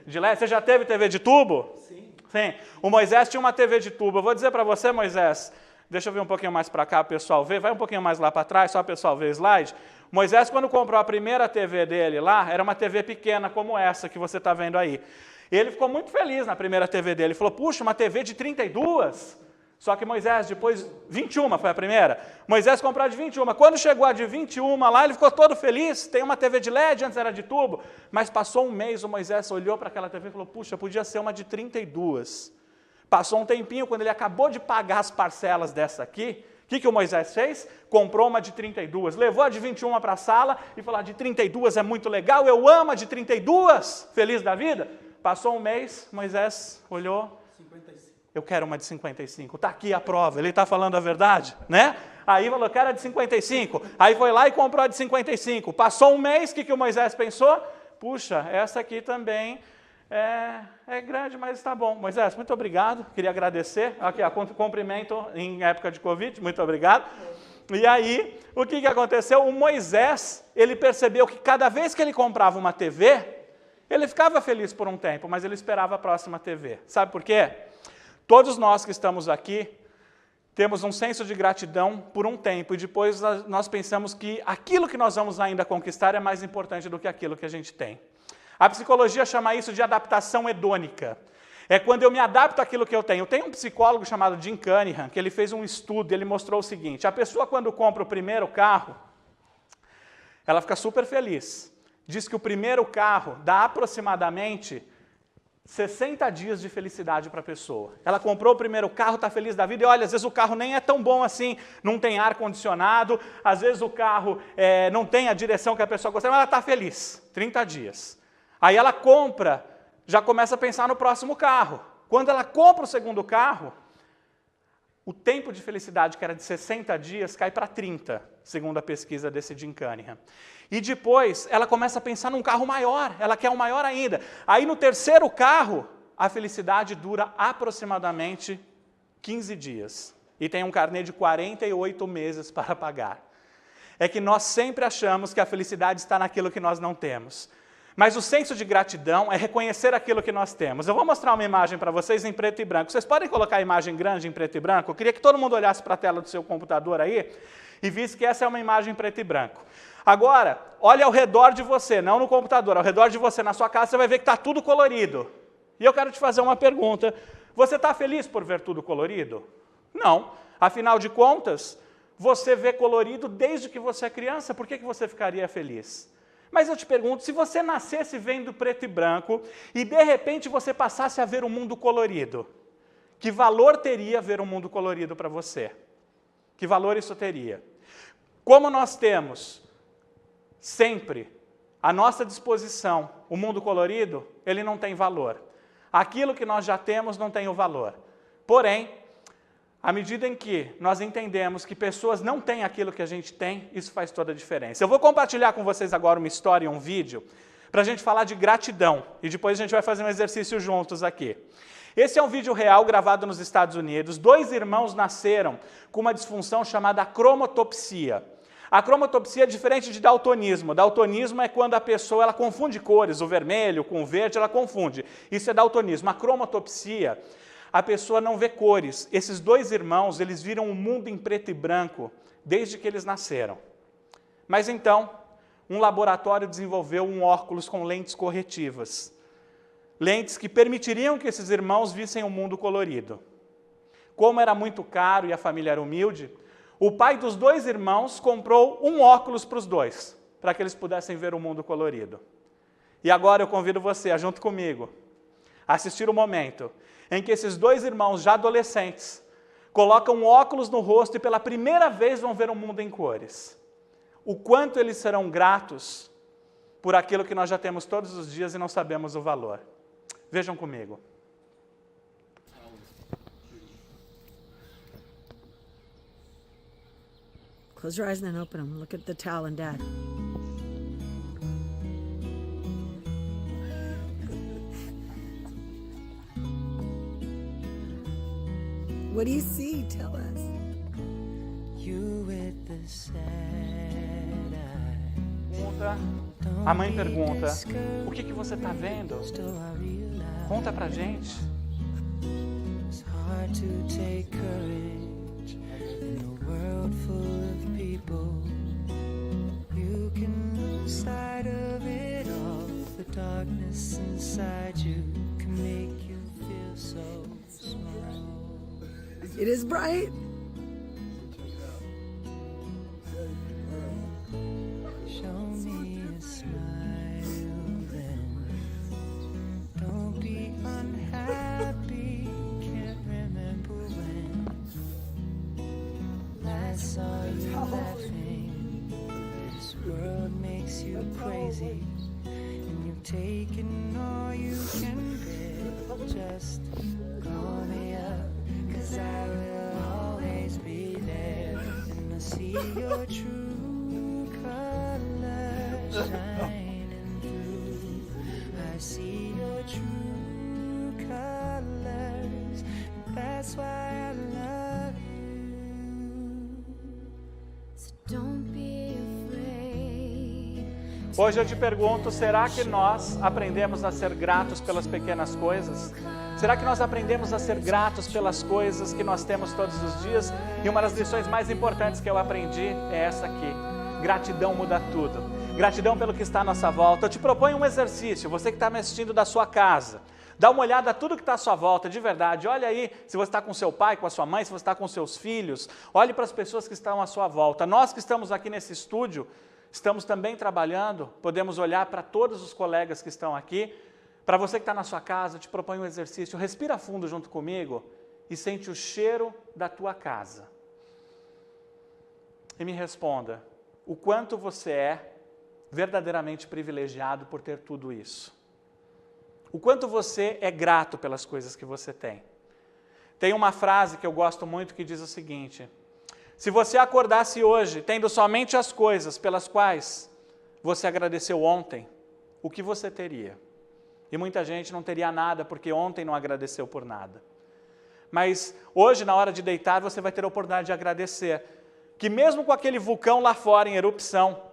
De LED. Você já teve TV de tubo? Sim. Sim. O Moisés tinha uma TV de tubo. Eu vou dizer para você, Moisés, deixa eu ver um pouquinho mais para cá, pessoal ver. Vai um pouquinho mais lá para trás, só o pessoal ver o slide. Moisés, quando comprou a primeira TV dele lá, era uma TV pequena como essa que você está vendo aí. Ele ficou muito feliz na primeira TV dele. Ele falou, puxa, uma TV de 32? Só que Moisés, depois, 21 foi a primeira. Moisés comprou a de 21. Quando chegou a de 21 lá, ele ficou todo feliz. Tem uma TV de LED, antes era de tubo. Mas passou um mês, o Moisés olhou para aquela TV e falou, puxa, podia ser uma de 32. Passou um tempinho, quando ele acabou de pagar as parcelas dessa aqui, o que o Moisés fez? Comprou uma de 32, levou a de 21 para a sala e falou, a de 32 é muito legal, eu amo a de 32, feliz da vida. Passou um mês, Moisés olhou, 55. Eu quero uma de 55, está aqui a prova, ele está falando a verdade, né? Aí falou, quero a de 55, aí foi lá e comprou a de 55. Passou um mês, o que o Moisés pensou? Puxa, essa aqui também é grande, mas está bom. Moisés, muito obrigado, queria agradecer. Aqui, cumprimento em época de Covid, muito obrigado. E aí, o que aconteceu? O Moisés, ele percebeu que cada vez que ele comprava uma TV, ele ficava feliz por um tempo, mas ele esperava a próxima TV. Sabe por quê? Todos nós que estamos aqui, temos um senso de gratidão por um tempo, e depois nós pensamos que aquilo que nós vamos ainda conquistar é mais importante do que aquilo que a gente tem. A psicologia chama isso de adaptação hedônica. É quando eu me adapto àquilo que eu tenho. Tem um psicólogo chamado Jim Cunningham, que ele fez um estudo, ele mostrou o seguinte, a pessoa quando compra o primeiro carro, ela fica super feliz. Diz que o primeiro carro dá aproximadamente 60 dias de felicidade para a pessoa. Ela comprou o primeiro carro, está feliz da vida, e olha, às vezes o carro nem é tão bom assim, não tem ar-condicionado, às vezes o carro não tem a direção que a pessoa gostaria, mas ela está feliz, 30 dias. Aí ela compra, já começa a pensar no próximo carro. Quando ela compra o segundo carro, o tempo de felicidade, que era de 60 dias, cai para 30, segundo a pesquisa desse Jim Cunningham. E depois, ela começa a pensar num carro maior, ela quer um maior ainda. Aí no terceiro carro, a felicidade dura aproximadamente 15 dias. E tem um carnê de 48 meses para pagar. É que nós sempre achamos que a felicidade está naquilo que nós não temos. Mas o senso de gratidão é reconhecer aquilo que nós temos. Eu vou mostrar uma imagem para vocês em preto e branco. Vocês podem colocar a imagem grande em preto e branco? Eu queria que todo mundo olhasse para a tela do seu computador aí e visse que essa é uma imagem em preto e branco. Agora, olha ao redor de você, não no computador, ao redor de você, na sua casa, você vai ver que está tudo colorido. E eu quero te fazer uma pergunta. Você está feliz por ver tudo colorido? Não. Afinal de contas, você vê colorido desde que você é criança. Por que você ficaria feliz? Mas eu te pergunto, se você nascesse vendo preto e branco e de repente você passasse a ver um mundo colorido, que valor teria ver um mundo colorido para você? Que valor isso teria? Como nós temos sempre à nossa disposição o mundo colorido, ele não tem valor. Aquilo que nós já temos não tem o valor. Porém, à medida em que nós entendemos que pessoas não têm aquilo que a gente tem, isso faz toda a diferença. Eu vou compartilhar com vocês agora uma história e um vídeo para a gente falar de gratidão. E depois a gente vai fazer um exercício juntos aqui. Esse é um vídeo real gravado nos Estados Unidos. 2 irmãos nasceram com uma disfunção chamada cromatopsia. A cromatopsia é diferente de daltonismo. Daltonismo é quando a pessoa ela confunde cores, o vermelho com o verde, ela confunde. Isso é daltonismo. A cromatopsia, a pessoa não vê cores. Esses dois irmãos, eles viram o mundo em preto e branco desde que eles nasceram. Mas então, um laboratório desenvolveu um óculos com lentes corretivas. Lentes que permitiriam que esses irmãos vissem o mundo colorido. Como era muito caro e a família era humilde, o pai dos dois irmãos comprou um óculos para os dois, para que eles pudessem ver o mundo colorido. E agora eu convido você a, junto comigo, assistir o momento em que esses dois irmãos, já adolescentes, colocam óculos no rosto e pela primeira vez vão ver o mundo em cores. O quanto eles serão gratos por aquilo que nós já temos todos os dias e não sabemos o valor. Vejam comigo. Close your eyes and then open them. Look at the towel and Dad. What do you see? Tell us. A mãe pergunta, o que você está vendo? Conta pra gente. It is bright. Hoje eu te pergunto, será que nós aprendemos a ser gratos pelas pequenas coisas? Será que nós aprendemos a ser gratos pelas coisas que nós temos todos os dias? E uma das lições mais importantes que eu aprendi é essa aqui. Gratidão muda tudo. Gratidão pelo que está à nossa volta. Eu te proponho um exercício, você que está me assistindo da sua casa. Dá uma olhada a tudo que está à sua volta, de verdade. Olha aí se você está com seu pai, com a sua mãe, se você está com seus filhos. Olhe para as pessoas que estão à sua volta. Nós que estamos aqui nesse estúdio, estamos também trabalhando, podemos olhar para todos os colegas que estão aqui. Para você que está na sua casa, eu te proponho um exercício. Respira fundo junto comigo e sente o cheiro da tua casa. E me responda, o quanto você é verdadeiramente privilegiado por ter tudo isso? O quanto você é grato pelas coisas que você tem? Tem uma frase que eu gosto muito que diz o seguinte: se você acordasse hoje tendo somente as coisas pelas quais você agradeceu ontem, o que você teria? E muita gente não teria nada porque ontem não agradeceu por nada. Mas hoje, na hora de deitar, você vai ter a oportunidade de agradecer. Que mesmo com aquele vulcão lá fora em erupção,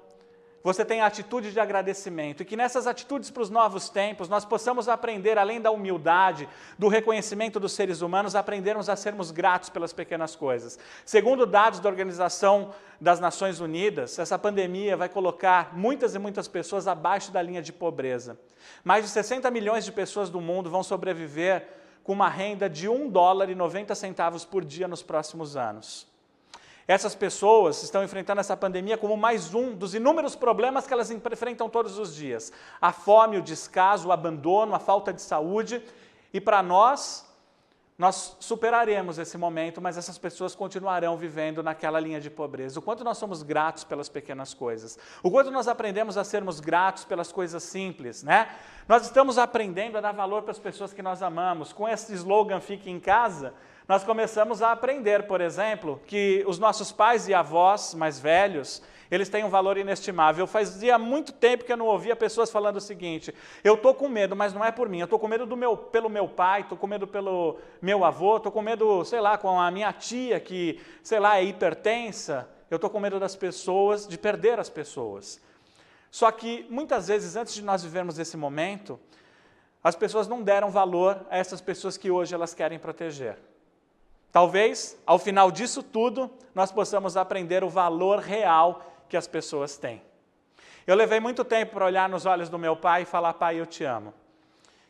você tem a atitude de agradecimento. E que nessas atitudes para os novos tempos, nós possamos aprender, além da humildade, do reconhecimento dos seres humanos, aprendermos a sermos gratos pelas pequenas coisas. Segundo dados da Organização das Nações Unidas, essa pandemia vai colocar muitas e muitas pessoas abaixo da linha de pobreza. Mais de 60 milhões de pessoas do mundo vão sobreviver com uma renda de $1,90 por dia nos próximos anos. Essas pessoas estão enfrentando essa pandemia como mais um dos inúmeros problemas que elas enfrentam todos os dias. A fome, o descaso, o abandono, a falta de saúde. E para nós superaremos esse momento, mas essas pessoas continuarão vivendo naquela linha de pobreza. O quanto nós somos gratos pelas pequenas coisas. O quanto nós aprendemos a sermos gratos pelas coisas simples, né? Nós estamos aprendendo a dar valor para as pessoas que nós amamos. Com esse slogan Fique em Casa, nós começamos a aprender, por exemplo, que os nossos pais e avós mais velhos, eles têm um valor inestimável. Fazia muito tempo que eu não ouvia pessoas falando o seguinte: eu estou com medo, mas não é por mim, eu estou com medo pelo meu pai, estou com medo pelo meu avô, estou com medo, sei lá, com a minha tia que, sei lá, é hipertensa. eu estou com medo das pessoas, de perder as pessoas. Só que, muitas vezes, antes de nós vivermos esse momento, as pessoas não deram valor a essas pessoas que hoje elas querem proteger. Talvez, ao final disso tudo, nós possamos aprender o valor real que as pessoas têm. Eu levei muito tempo para olhar nos olhos do meu pai e falar, pai, eu te amo.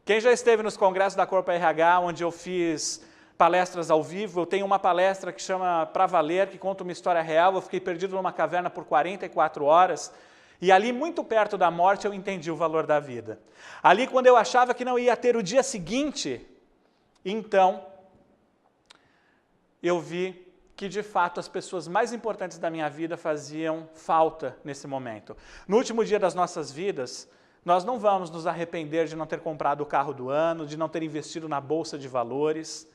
Quem já esteve nos congressos da Corpo RH, onde eu fiz palestras ao vivo, eu tenho uma palestra que chama Pra Valer, que conta uma história real, eu fiquei perdido numa caverna por 44 horas, e ali, muito perto da morte, eu entendi o valor da vida. Ali, quando eu achava que não ia ter o dia seguinte, então, eu vi que, de fato, as pessoas mais importantes da minha vida faziam falta nesse momento. No último dia das nossas vidas, nós não vamos nos arrepender de não ter comprado o carro do ano, de não ter investido na bolsa de valores.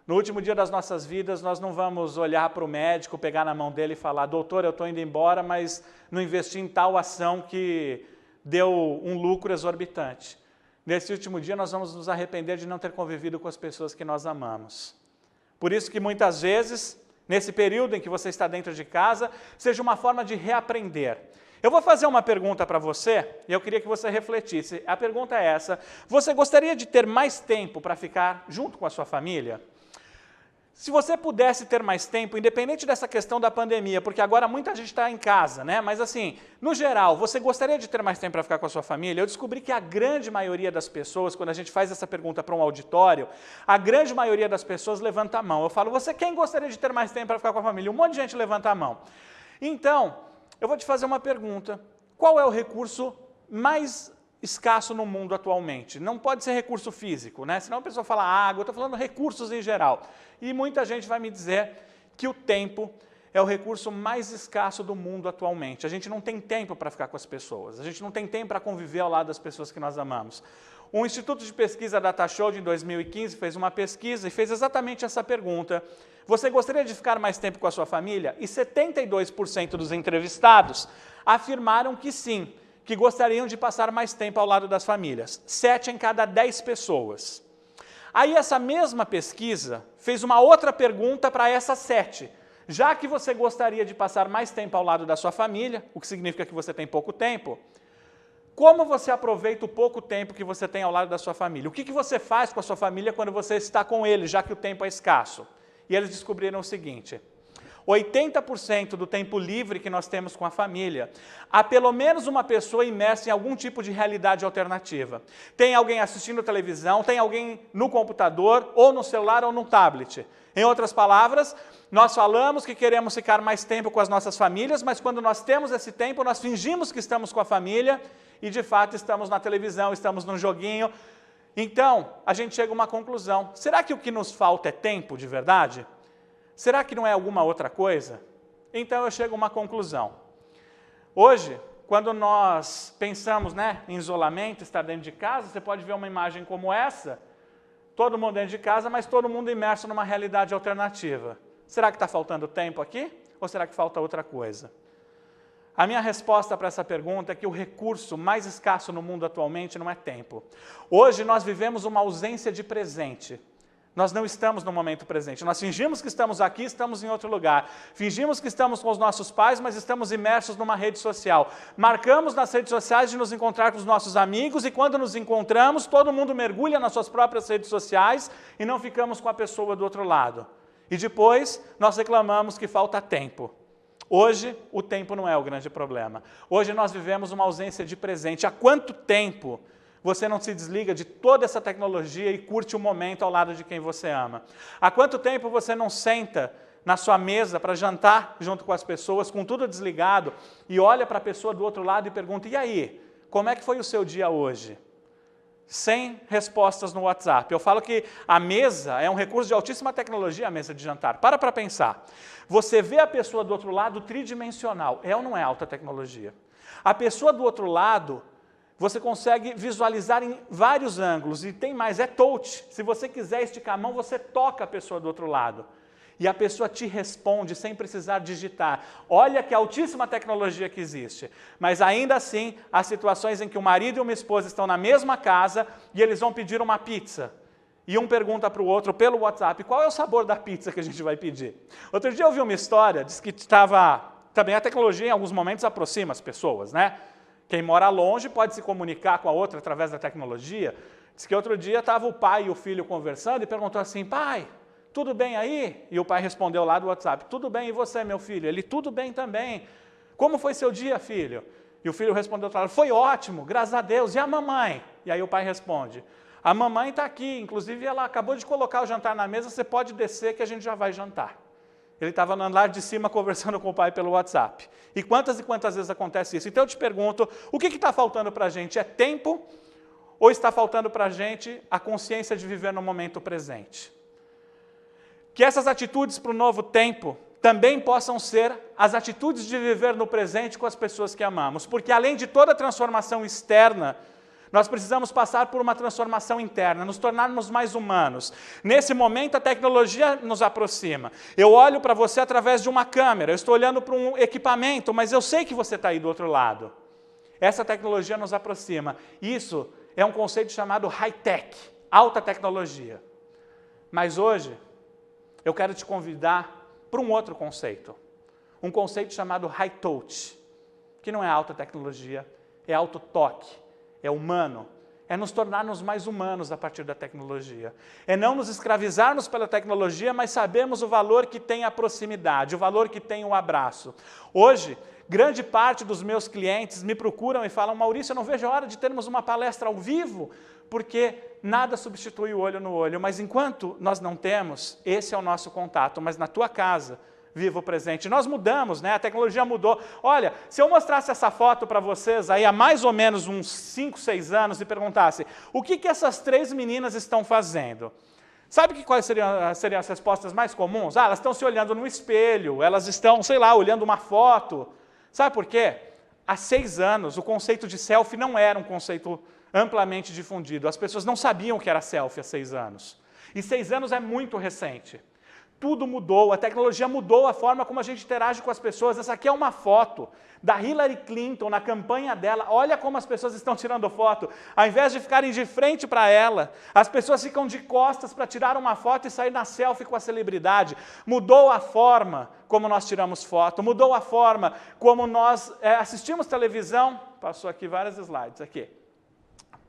No último dia das nossas vidas, nós não vamos olhar para o médico, pegar na mão dele e falar, doutor, eu estou indo embora, mas não investi em tal ação que deu um lucro exorbitante. Nesse último dia, nós vamos nos arrepender de não ter convivido com as pessoas que nós amamos. Por isso que muitas vezes, nesse período em que você está dentro de casa, seja uma forma de reaprender. Eu vou fazer uma pergunta para você, e eu queria que você refletisse. A pergunta é essa: você gostaria de ter mais tempo para ficar junto com a sua família? Se você pudesse ter mais tempo, independente dessa questão da pandemia, porque agora muita gente está em casa, né? Mas assim, no geral, você gostaria de ter mais tempo para ficar com a sua família? Eu descobri que a grande maioria das pessoas, quando a gente faz essa pergunta para um auditório, a grande maioria das pessoas levanta a mão. Eu falo, quem gostaria de ter mais tempo para ficar com a família? Um monte de gente levanta a mão. Então, eu vou te fazer uma pergunta. Qual é o recurso mais escasso no mundo atualmente? Não pode ser recurso físico, né? Senão a pessoa fala água, eu estou falando recursos em geral. E muita gente vai me dizer que o tempo é o recurso mais escasso do mundo atualmente. A gente não tem tempo para ficar com as pessoas, a gente não tem tempo para conviver ao lado das pessoas que nós amamos. O Instituto de Pesquisa DataShowed, em 2015, fez uma pesquisa e fez exatamente essa pergunta. Você gostaria de ficar mais tempo com a sua família? E 72% dos entrevistados afirmaram que sim, que gostariam de passar mais tempo ao lado das famílias. 7 em cada 10 pessoas. Aí essa mesma pesquisa fez uma outra pergunta para essas 7. Já que você gostaria de passar mais tempo ao lado da sua família, o que significa que você tem pouco tempo, como você aproveita o pouco tempo que você tem ao lado da sua família? O que você faz com a sua família quando você está com eles, já que o tempo é escasso? E eles descobriram o seguinte: 80% do tempo livre que nós temos com a família, há pelo menos uma pessoa imersa em algum tipo de realidade alternativa. Tem alguém assistindo televisão, tem alguém no computador, ou no celular, ou no tablet. Em outras palavras, nós falamos que queremos ficar mais tempo com as nossas famílias, mas quando nós temos esse tempo, nós fingimos que estamos com a família e, de fato, estamos na televisão, estamos num joguinho. Então, a gente chega a uma conclusão. Será que o que nos falta é tempo, de verdade? Será que não é alguma outra coisa? Então eu chego a uma conclusão. Hoje, quando nós pensamos em isolamento, estar dentro de casa, você pode ver uma imagem como essa, todo mundo dentro de casa, mas todo mundo imerso numa realidade alternativa. Será que está faltando tempo aqui? Ou será que falta outra coisa? A minha resposta para essa pergunta é que o recurso mais escasso no mundo atualmente não é tempo. Hoje nós vivemos uma ausência de presente. Nós não estamos no momento presente. Nós fingimos que estamos aqui, estamos em outro lugar. Fingimos que estamos com os nossos pais, mas estamos imersos numa rede social. Marcamos nas redes sociais de nos encontrar com os nossos amigos e quando nos encontramos, todo mundo mergulha nas suas próprias redes sociais e não ficamos com a pessoa do outro lado. E depois, nós reclamamos que falta tempo. Hoje, o tempo não é o grande problema. Hoje nós vivemos uma ausência de presente. Há quanto tempo você não se desliga de toda essa tecnologia e curte o momento ao lado de quem você ama? Há quanto tempo você não senta na sua mesa para jantar junto com as pessoas, com tudo desligado, e olha para a pessoa do outro lado e pergunta, e aí, como é que foi o seu dia hoje? Sem respostas no WhatsApp. Eu falo que a mesa é um recurso de altíssima tecnologia, a mesa de jantar. Para pensar. Você vê a pessoa do outro lado tridimensional. É ou não é alta tecnologia? A pessoa do outro lado, você consegue visualizar em vários ângulos, e tem mais, é touch. Se você quiser esticar a mão, você toca a pessoa do outro lado. E a pessoa te responde sem precisar digitar. Olha que altíssima tecnologia que existe. Mas ainda assim, há situações em que o marido e uma esposa estão na mesma casa e eles vão pedir uma pizza. E um pergunta para o outro pelo WhatsApp, qual é o sabor da pizza que a gente vai pedir? Outro dia eu vi uma história, diz que estava Também a tecnologia, em alguns momentos, aproxima as pessoas, né? Quem mora longe pode se comunicar com a outra através da tecnologia. Diz que outro dia estava o pai e o filho conversando e perguntou assim, pai, tudo bem aí? E o pai respondeu lá do WhatsApp, tudo bem, e você, meu filho? Ele, tudo bem também. Como foi seu dia, filho? E o filho respondeu, foi ótimo, graças a Deus. E a mamãe? E aí o pai responde, a mamãe está aqui, inclusive ela acabou de colocar o jantar na mesa, você pode descer que a gente já vai jantar. Ele estava no andar de cima conversando com o pai pelo WhatsApp. E quantas vezes acontece isso? Então eu te pergunto, o que está faltando para a gente? É tempo ou está faltando para a gente a consciência de viver no momento presente? Que essas atitudes para o novo tempo também possam ser as atitudes de viver no presente com as pessoas que amamos. Porque além de toda a transformação externa, nós precisamos passar por uma transformação interna, nos tornarmos mais humanos. Nesse momento, a tecnologia nos aproxima. Eu olho para você através de uma câmera, eu estou olhando para um equipamento, mas eu sei que você está aí do outro lado. Essa tecnologia nos aproxima. Isso é um conceito chamado high-tech, alta tecnologia. Mas hoje, eu quero te convidar para um outro conceito. Um conceito chamado high-touch, que não é alta tecnologia, é alto toque. É humano, é nos tornarmos mais humanos a partir da tecnologia. É não nos escravizarmos pela tecnologia, mas sabemos o valor que tem a proximidade, o valor que tem o abraço. Hoje, grande parte dos meus clientes me procuram e falam, Maurício, eu não vejo a hora de termos uma palestra ao vivo, porque nada substitui o olho no olho, mas enquanto nós não temos, esse é o nosso contato, mas na tua casa, viva o presente. Nós mudamos, né? A tecnologia mudou. Olha, se eu mostrasse essa foto para vocês aí há mais ou menos uns 5, 6 anos e perguntasse o que essas 3 meninas estão fazendo? Sabe quais seriam as respostas mais comuns? Ah, elas estão se olhando no espelho, elas estão, sei lá, olhando uma foto. Sabe por quê? Há 6 anos, o conceito de selfie não era um conceito amplamente difundido. As pessoas não sabiam o que era selfie há 6 anos. E 6 anos é muito recente. Tudo mudou, a tecnologia mudou a forma como a gente interage com as pessoas. Essa aqui é uma foto da Hillary Clinton na campanha dela. Olha como as pessoas estão tirando foto. Ao invés de ficarem de frente para ela, as pessoas ficam de costas para tirar uma foto e sair na selfie com a celebridade. Mudou a forma como nós tiramos foto, mudou a forma como nós assistimos televisão. Passou aqui vários slides aqui.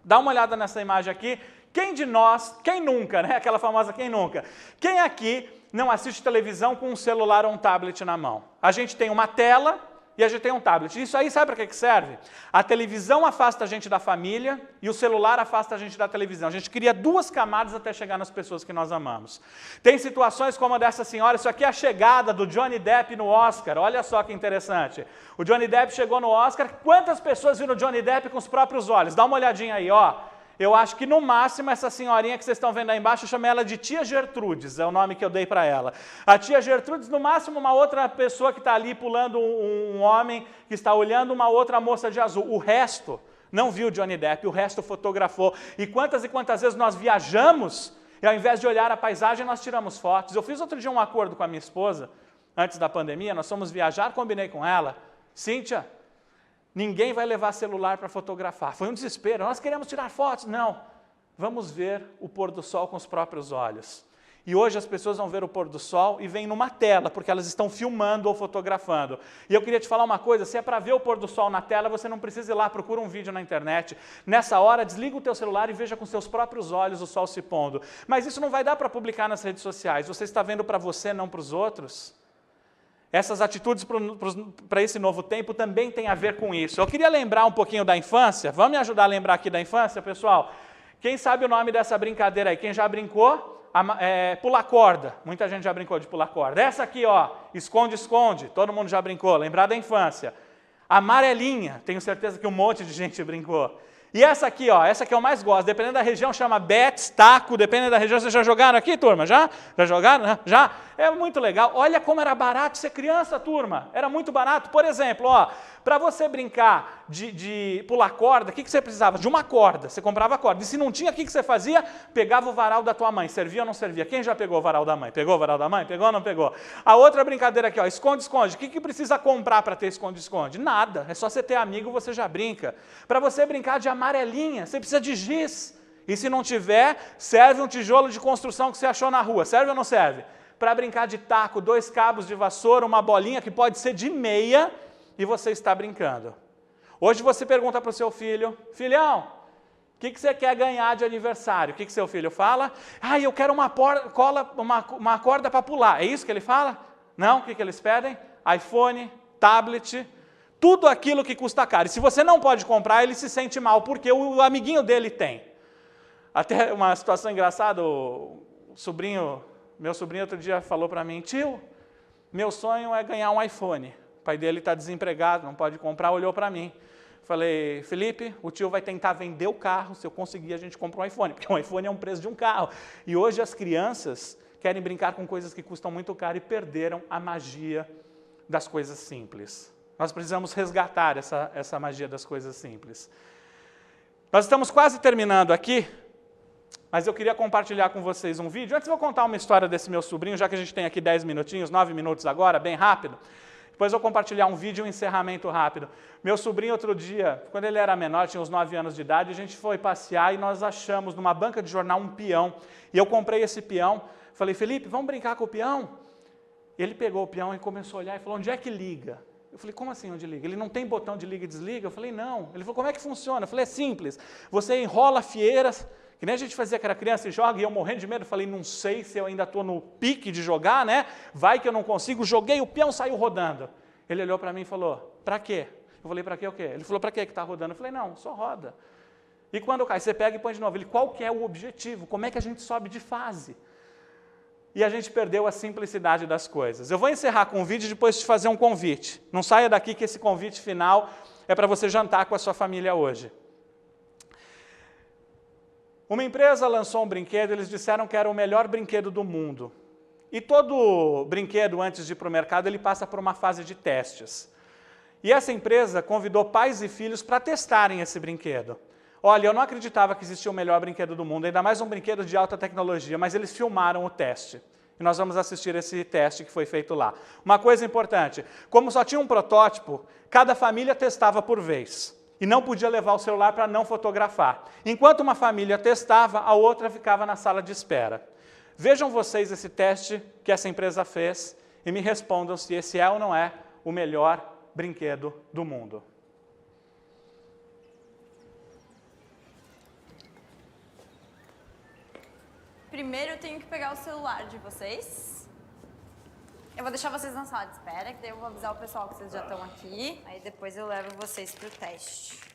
Dá uma olhada nessa imagem aqui. Quem de nós, quem nunca, né? Aquela famosa quem nunca. Quem aqui não assiste televisão com um celular ou um tablet na mão? A gente tem uma tela e a gente tem um tablet. Isso aí sabe para que serve? A televisão afasta a gente da família e o celular afasta a gente da televisão. A gente cria 2 camadas até chegar nas pessoas que nós amamos. Tem situações como a dessa senhora, isso aqui é a chegada do Johnny Depp no Oscar. Olha só que interessante. O Johnny Depp chegou no Oscar. Quantas pessoas viram o Johnny Depp com os próprios olhos? Dá uma olhadinha aí, ó. Eu acho que, no máximo, essa senhorinha que vocês estão vendo aí embaixo, eu chamei ela de Tia Gertrudes, é o nome que eu dei para ela. A Tia Gertrudes, no máximo, uma outra pessoa que está ali pulando um homem que está olhando uma outra moça de azul. O resto não viu Johnny Depp, o resto fotografou. E quantas vezes nós viajamos e, ao invés de olhar a paisagem, nós tiramos fotos. Eu fiz outro dia um acordo com a minha esposa, antes da pandemia, nós fomos viajar, combinei com ela. Cíntia, ninguém vai levar celular para fotografar. Foi um desespero. Nós queremos tirar fotos. Não. Vamos ver o pôr do sol com os próprios olhos. E hoje as pessoas vão ver o pôr do sol e vêm numa tela, porque elas estão filmando ou fotografando. E eu queria te falar uma coisa, se é para ver o pôr do sol na tela, você não precisa ir lá, procura um vídeo na internet. Nessa hora, desliga o teu celular e veja com seus próprios olhos o sol se pondo. Mas isso não vai dar para publicar nas redes sociais. Você está vendo para você, não para os outros? Essas atitudes para esse novo tempo também tem a ver com isso. Eu queria lembrar um pouquinho da infância. Vamos me ajudar a lembrar aqui da infância, pessoal? Quem sabe o nome dessa brincadeira aí? Quem já brincou? Pular corda. Muita gente já brincou de pular corda. Essa aqui, ó, esconde-esconde. Todo mundo já brincou. Lembrar da infância. Amarelinha. Tenho certeza que um monte de gente brincou. E essa aqui, ó, essa que eu mais gosto, dependendo da região, chama bets, taco, dependendo da região. Vocês já jogaram aqui, turma? Já? Já jogaram? Já? É muito legal. Olha como era barato ser criança, turma. Era muito barato. Por exemplo, ó, para você brincar de pular corda, o que você precisava? De uma corda. Você comprava a corda. E se não tinha, o que você fazia? Pegava o varal da tua mãe. Servia ou não servia? Quem já pegou o varal da mãe? Pegou o varal da mãe? Pegou ou não pegou? A outra brincadeira aqui, ó, esconde-esconde. O que precisa comprar para ter esconde-esconde? Nada. É só você ter amigo, você já brinca. Para você brincar de amarelinha, você precisa de giz. E se não tiver, serve um tijolo de construção que você achou na rua. Serve ou não serve? para brincar de taco, 2 cabos de vassoura, uma bolinha que pode ser de meia, e você está brincando. Hoje você pergunta para o seu filho, filhão, o que você quer ganhar de aniversário? O que seu filho fala? Eu quero uma corda para pular. É isso que ele fala? Não, o que eles pedem? iPhone, tablet, tudo aquilo que custa caro. E se você não pode comprar, ele se sente mal, porque o amiguinho dele tem. Até uma situação engraçada, meu sobrinho outro dia falou para mim, tio, meu sonho é ganhar um iPhone. O pai dele está desempregado, não pode comprar, olhou para mim. Falei, Felipe, o tio vai tentar vender o carro, se eu conseguir a gente compra um iPhone, porque um iPhone é um preço de um carro. E hoje as crianças querem brincar com coisas que custam muito caro e perderam a magia das coisas simples. Nós precisamos resgatar essa magia das coisas simples. Nós estamos quase terminando aqui, mas eu queria compartilhar com vocês um vídeo. Antes eu vou contar uma história desse meu sobrinho, já que a gente tem aqui 10 minutinhos, 9 minutos agora, bem rápido. Depois eu vou compartilhar um vídeo e um encerramento rápido. Meu sobrinho outro dia, quando ele era menor, tinha uns 9 anos de idade, a gente foi passear e nós achamos numa banca de jornal um peão. E eu comprei esse peão. Falei, Felipe, vamos brincar com o peão? E ele pegou o peão e começou a olhar e falou, onde é que liga? Eu falei, como assim onde liga? Ele não tem botão de liga e desliga? Eu falei, não. Ele falou, como é que funciona? Eu falei, é simples. Você enrola fieiras, que nem a gente fazia que era criança e joga, e eu morrendo de medo, falei, não sei se eu ainda estou no pique de jogar, né? Vai que eu não consigo. Joguei, o peão saiu rodando. Ele olhou para mim e falou, para quê? Eu falei, para quê o quê? Ele falou, para quê que está rodando? Eu falei, não, só roda. E quando cai, você pega e põe de novo. Ele, qual que é o objetivo? Como é que a gente sobe de fase? E a gente perdeu a simplicidade das coisas. Eu vou encerrar com um vídeo e depois te fazer um convite. Não saia daqui que esse convite final é para você jantar com a sua família hoje. Uma empresa lançou um brinquedo, eles disseram que era o melhor brinquedo do mundo. E todo brinquedo, antes de ir para o mercado, ele passa por uma fase de testes. E essa empresa convidou pais e filhos para testarem esse brinquedo. Olha, eu não acreditava que existia o melhor brinquedo do mundo, ainda mais um brinquedo de alta tecnologia, mas eles filmaram o teste. E nós vamos assistir esse teste que foi feito lá. Uma coisa importante, como só tinha um protótipo, cada família testava por vez. E não podia levar o celular para não fotografar. Enquanto uma família testava, a outra ficava na sala de espera. Vejam vocês esse teste que essa empresa fez e me respondam se esse é ou não é o melhor brinquedo do mundo. Primeiro eu tenho que pegar o celular de vocês. Eu vou deixar vocês na sala de espera, que daí eu vou avisar o pessoal que vocês já estão aqui. Aí depois eu levo vocês pro teste.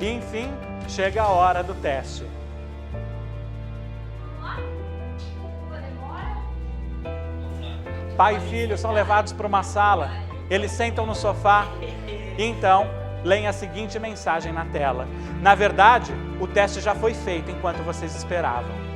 E, enfim, chega a hora do teste. Pai e filho são levados para uma sala, eles sentam no sofá e então leem a seguinte mensagem na tela. Na verdade, o teste já foi feito enquanto vocês esperavam.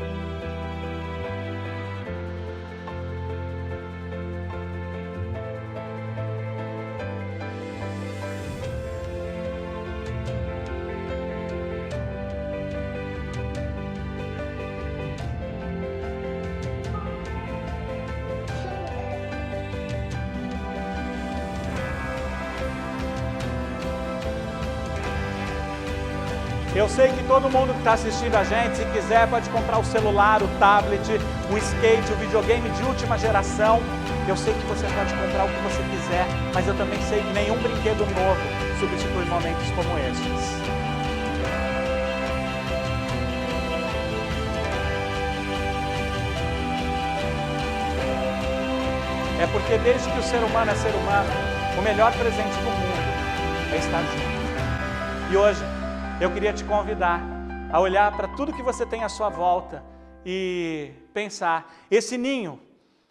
Eu sei que todo mundo que está assistindo a gente, se quiser, pode comprar o celular, o tablet, o skate, o videogame de última geração. Eu sei que você pode comprar o que você quiser, mas eu também sei que nenhum brinquedo novo substitui momentos como estes. É porque desde que o ser humano é ser humano, o melhor presente do mundo é estar junto. E hoje eu queria te convidar a olhar para tudo que você tem à sua volta e pensar, esse ninho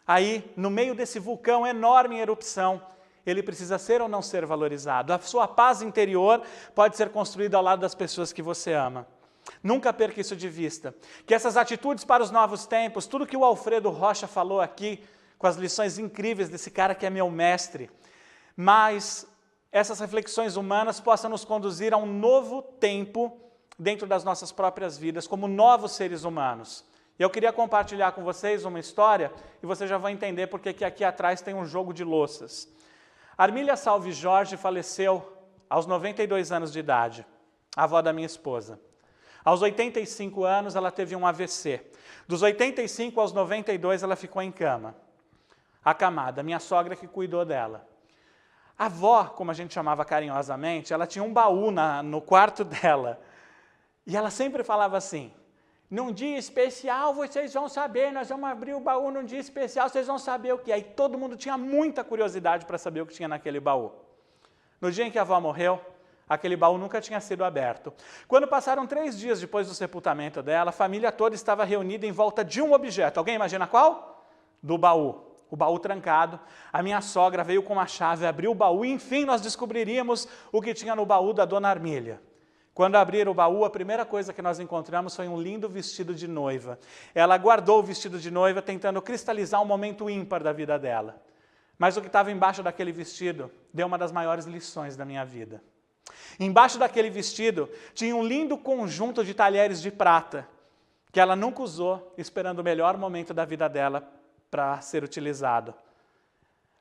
aí no meio desse vulcão enorme em erupção, ele precisa ser ou não ser valorizado. A sua paz interior pode ser construída ao lado das pessoas que você ama. Nunca perca isso de vista. Que essas atitudes para os novos tempos, tudo que o Alfredo Rocha falou aqui, com as lições incríveis desse cara que é meu mestre, mas essas reflexões humanas possam nos conduzir a um novo tempo dentro das nossas próprias vidas, como novos seres humanos. E eu queria compartilhar com vocês uma história, e vocês já vão entender porque que aqui atrás tem um jogo de louças. Armília Salve Jorge faleceu aos 92 anos de idade, a avó da minha esposa. Aos 85 anos ela teve um AVC. Dos 85 aos 92 ela ficou em cama, acamada, minha sogra que cuidou dela. A avó, como a gente chamava carinhosamente, ela tinha um baú no quarto dela. E ela sempre falava assim, num dia especial vocês vão saber, nós vamos abrir o baú num dia especial, vocês vão saber o que é. E todo mundo tinha muita curiosidade para saber o que tinha naquele baú. No dia em que a avó morreu, aquele baú nunca tinha sido aberto. Quando passaram 3 dias depois do sepultamento dela, a família toda estava reunida em volta de um objeto. Alguém imagina qual? Do baú. O baú trancado. A minha sogra veio com uma chave, abriu o baú e, enfim, nós descobriríamos o que tinha no baú da dona Armília. Quando abriram o baú, a primeira coisa que nós encontramos foi um lindo vestido de noiva. Ela guardou o vestido de noiva, tentando cristalizar um momento ímpar da vida dela. Mas o que estava embaixo daquele vestido deu uma das maiores lições da minha vida. Embaixo daquele vestido tinha um lindo conjunto de talheres de prata, que ela nunca usou, esperando o melhor momento da vida dela para ser utilizado.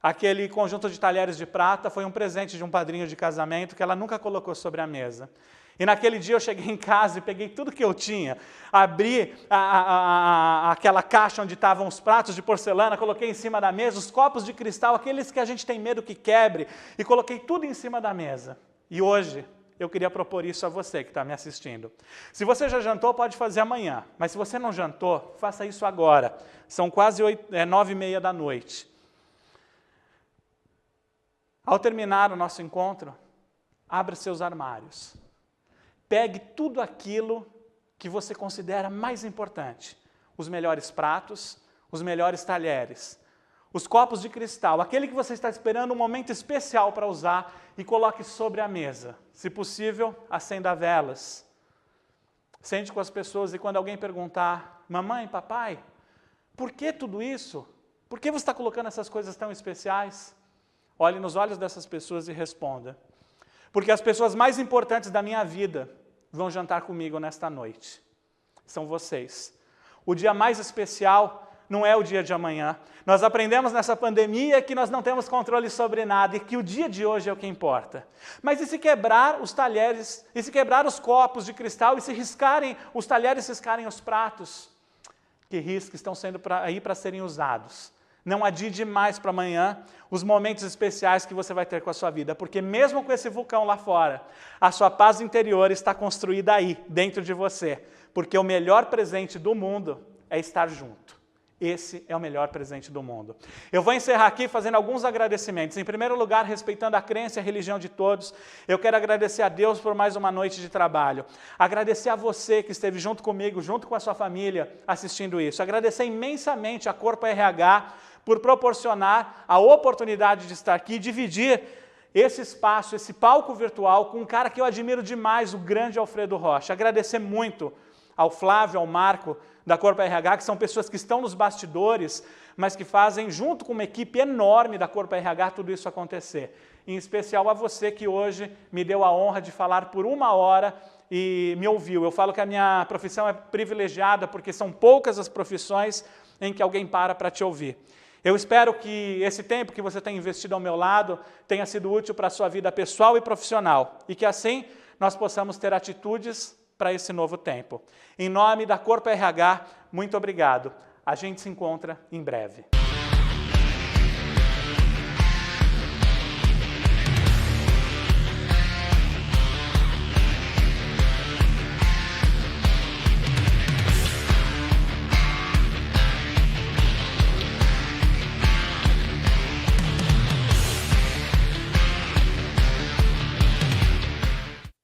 Aquele conjunto de talheres de prata foi um presente de um padrinho de casamento que ela nunca colocou sobre a mesa. E naquele dia eu cheguei em casa e peguei tudo que eu tinha, abri aquela caixa onde estavam os pratos de porcelana, coloquei em cima da mesa, os copos de cristal, aqueles que a gente tem medo que quebre, e coloquei tudo em cima da mesa. E hoje eu queria propor isso a você que está me assistindo. Se você já jantou, pode fazer amanhã, mas se você não jantou, faça isso agora. São quase 9h30 da noite. Ao terminar o nosso encontro, abra seus armários. Pegue tudo aquilo que você considera mais importante. Os melhores pratos, os melhores talheres, os copos de cristal, aquele que você está esperando um momento especial para usar e coloque sobre a mesa. Se possível, acenda velas. Sente com as pessoas e quando alguém perguntar, mamãe, papai, por que tudo isso? Por que você está colocando essas coisas tão especiais? Olhe nos olhos dessas pessoas e responda. Porque as pessoas mais importantes da minha vida vão jantar comigo nesta noite. São vocês. O dia mais especial não é o dia de amanhã. Nós aprendemos nessa pandemia que nós não temos controle sobre nada e que o dia de hoje é o que importa. Mas e se quebrar os talheres, e se quebrar os copos de cristal, e se riscarem os talheres, riscarem os pratos? Que riscos estão sendo aí para serem usados. Não adie demais para amanhã os momentos especiais que você vai ter com a sua vida, porque mesmo com esse vulcão lá fora, a sua paz interior está construída aí, dentro de você, porque o melhor presente do mundo é estar junto. Esse é o melhor presente do mundo. Eu vou encerrar aqui fazendo alguns agradecimentos. Em primeiro lugar, respeitando a crença e a religião de todos, eu quero agradecer a Deus por mais uma noite de trabalho. Agradecer a você que esteve junto comigo, junto com a sua família, assistindo isso. Agradecer imensamente a Corpo RH por proporcionar a oportunidade de estar aqui e dividir esse espaço, esse palco virtual com um cara que eu admiro demais, o grande Alfredo Rocha. Agradecer muito ao Flávio, ao Marco, da Corpo RH, que são pessoas que estão nos bastidores, mas que fazem, junto com uma equipe enorme da Corpo RH, tudo isso acontecer. Em especial a você que hoje me deu a honra de falar por 1 hora e me ouviu. Eu falo que a minha profissão é privilegiada, porque são poucas as profissões em que alguém para te ouvir. Eu espero que esse tempo que você tem investido ao meu lado tenha sido útil para a sua vida pessoal e profissional, e que assim nós possamos ter atitudes para esse novo tempo. Em nome da Corpo RH, muito obrigado. A gente se encontra em breve.